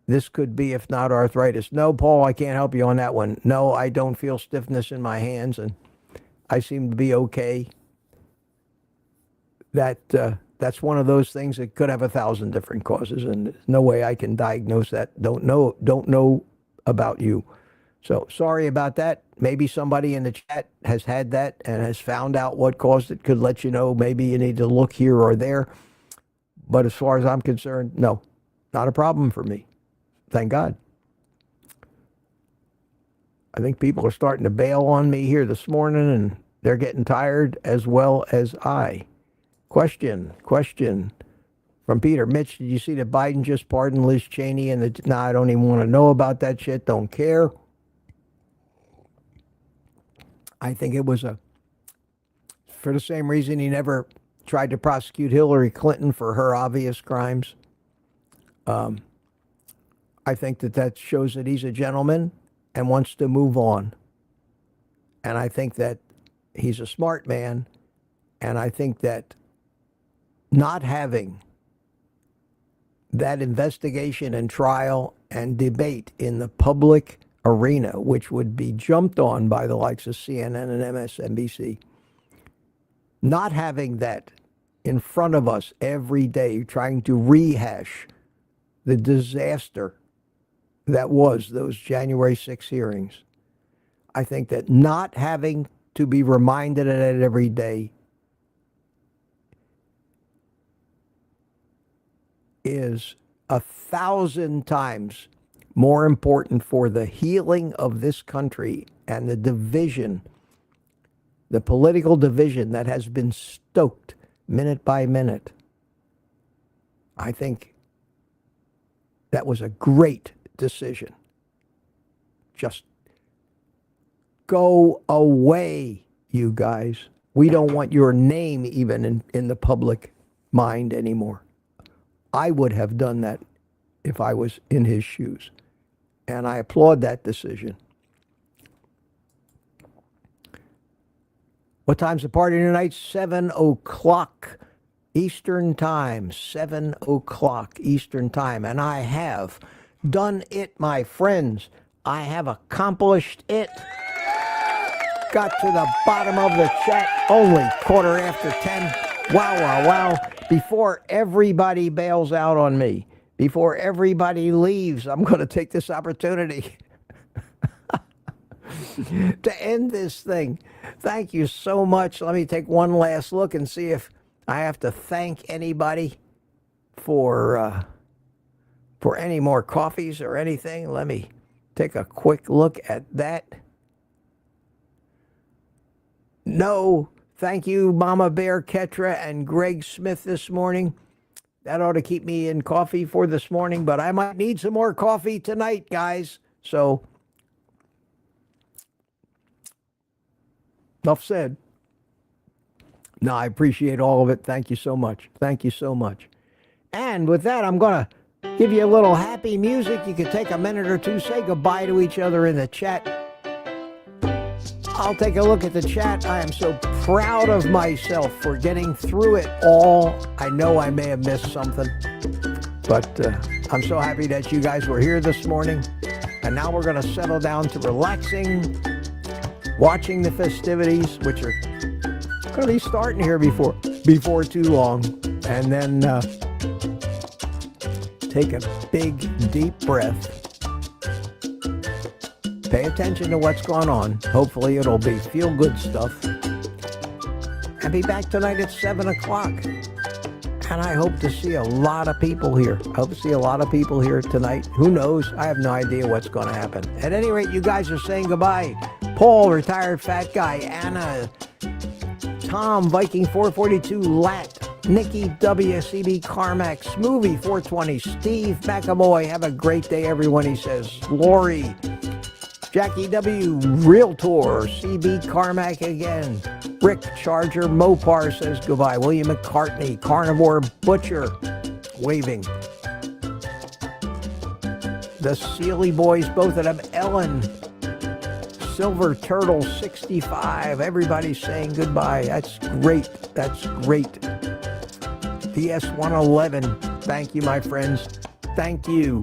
this could be, if not arthritis? No, Paul, I can't help you on that one. No, I don't feel stiffness in my hands, and I seem to be okay. That's one of those things that could have 1,000 different causes, and there's no way I can diagnose that. Don't know about you. So sorry about that. Maybe somebody in the chat has had that and has found out what caused it, could let you know. Maybe you need to look here or there. But as far as I'm concerned, no, not a problem for me. Thank God. I think people are starting to bail on me here this morning, and they're getting tired as well as I. Question from Peter. Mitch, did you see that Biden just pardoned Liz Cheney? No, I don't even want to know about that shit. Don't care. I think it was for the same reason he never tried to prosecute Hillary Clinton for her obvious crimes. I think that shows that he's a gentleman and wants to move on. And I think that he's a smart man. And I think that not having that investigation and trial and debate in the public arena, which would be jumped on by the likes of CNN and MSNBC, not having that in front of us every day, trying to rehash the disaster that was those January 6 hearings. I think that not having to be reminded of that every day is 1,000 times more important for the healing of this country and the division, the political division that has been stoked minute by minute. I think that was a great decision. Just go away, you guys. We don't want your name even in the public mind anymore. I would have done that if I was in his shoes. And I applaud that decision. What time's the party tonight? 7 o'clock Eastern Time. 7 o'clock Eastern Time. And I have done it, my friends. I have accomplished it. Got to the bottom of the chat. Only 10:15. Wow, wow, wow. Before everybody bails out on me, before everybody leaves, I'm going to take this opportunity to end this thing. Thank you so much. Let me take one last look and see if I have to thank anybody for any more coffees or anything. Let me take a quick look at that. No, thank you, Mama Bear, Ketra, and Greg Smith this morning. That ought to keep me in coffee for this morning, but I might need some more coffee tonight, guys. So, enough said. No, I appreciate all of it. Thank you so much. Thank you so much. And with that, I'm going to give you a little happy music. You can take a minute or two, say goodbye to each other in the chat. I'll take a look at the chat. I am so proud of myself for getting through it all. I know I may have missed something, but I'm so happy that you guys were here this morning. And now we're going to settle down to relaxing, watching the festivities, which are going to be starting here before too long. And then take a big, deep breath. Pay attention to what's going on. Hopefully it'll be feel-good stuff. And be back tonight at 7 o'clock. And I hope to see a lot of people here. I hope to see a lot of people here tonight. Who knows? I have no idea what's going to happen. At any rate, you guys are saying goodbye. Paul, retired fat guy. Anna, Tom, Viking 442, Lat, Nikki, WCB, Carmack, Smoothie 420, Steve McAvoy. Have a great day, everyone, he says. Lori, Jackie W, Realtor, CB Carmack again. Rick Charger, Mopar says goodbye. William McCartney, Carnivore Butcher, waving. The Sealy Boys, both of them. Ellen, Silver Turtle 65. Everybody's saying goodbye. That's great. That's great. PS111. Thank you, my friends. Thank you.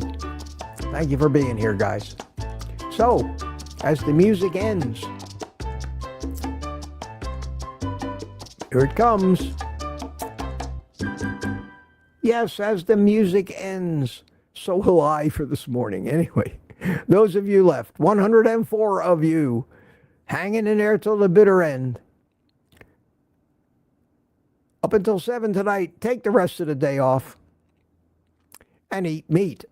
Thank you for being here, guys. So, as the music ends, here it comes. Yes, as the music ends, so will I for this morning. Anyway, those of you left, 104 of you, hanging in there till the bitter end. Up until 7 tonight, take the rest of the day off and eat meat.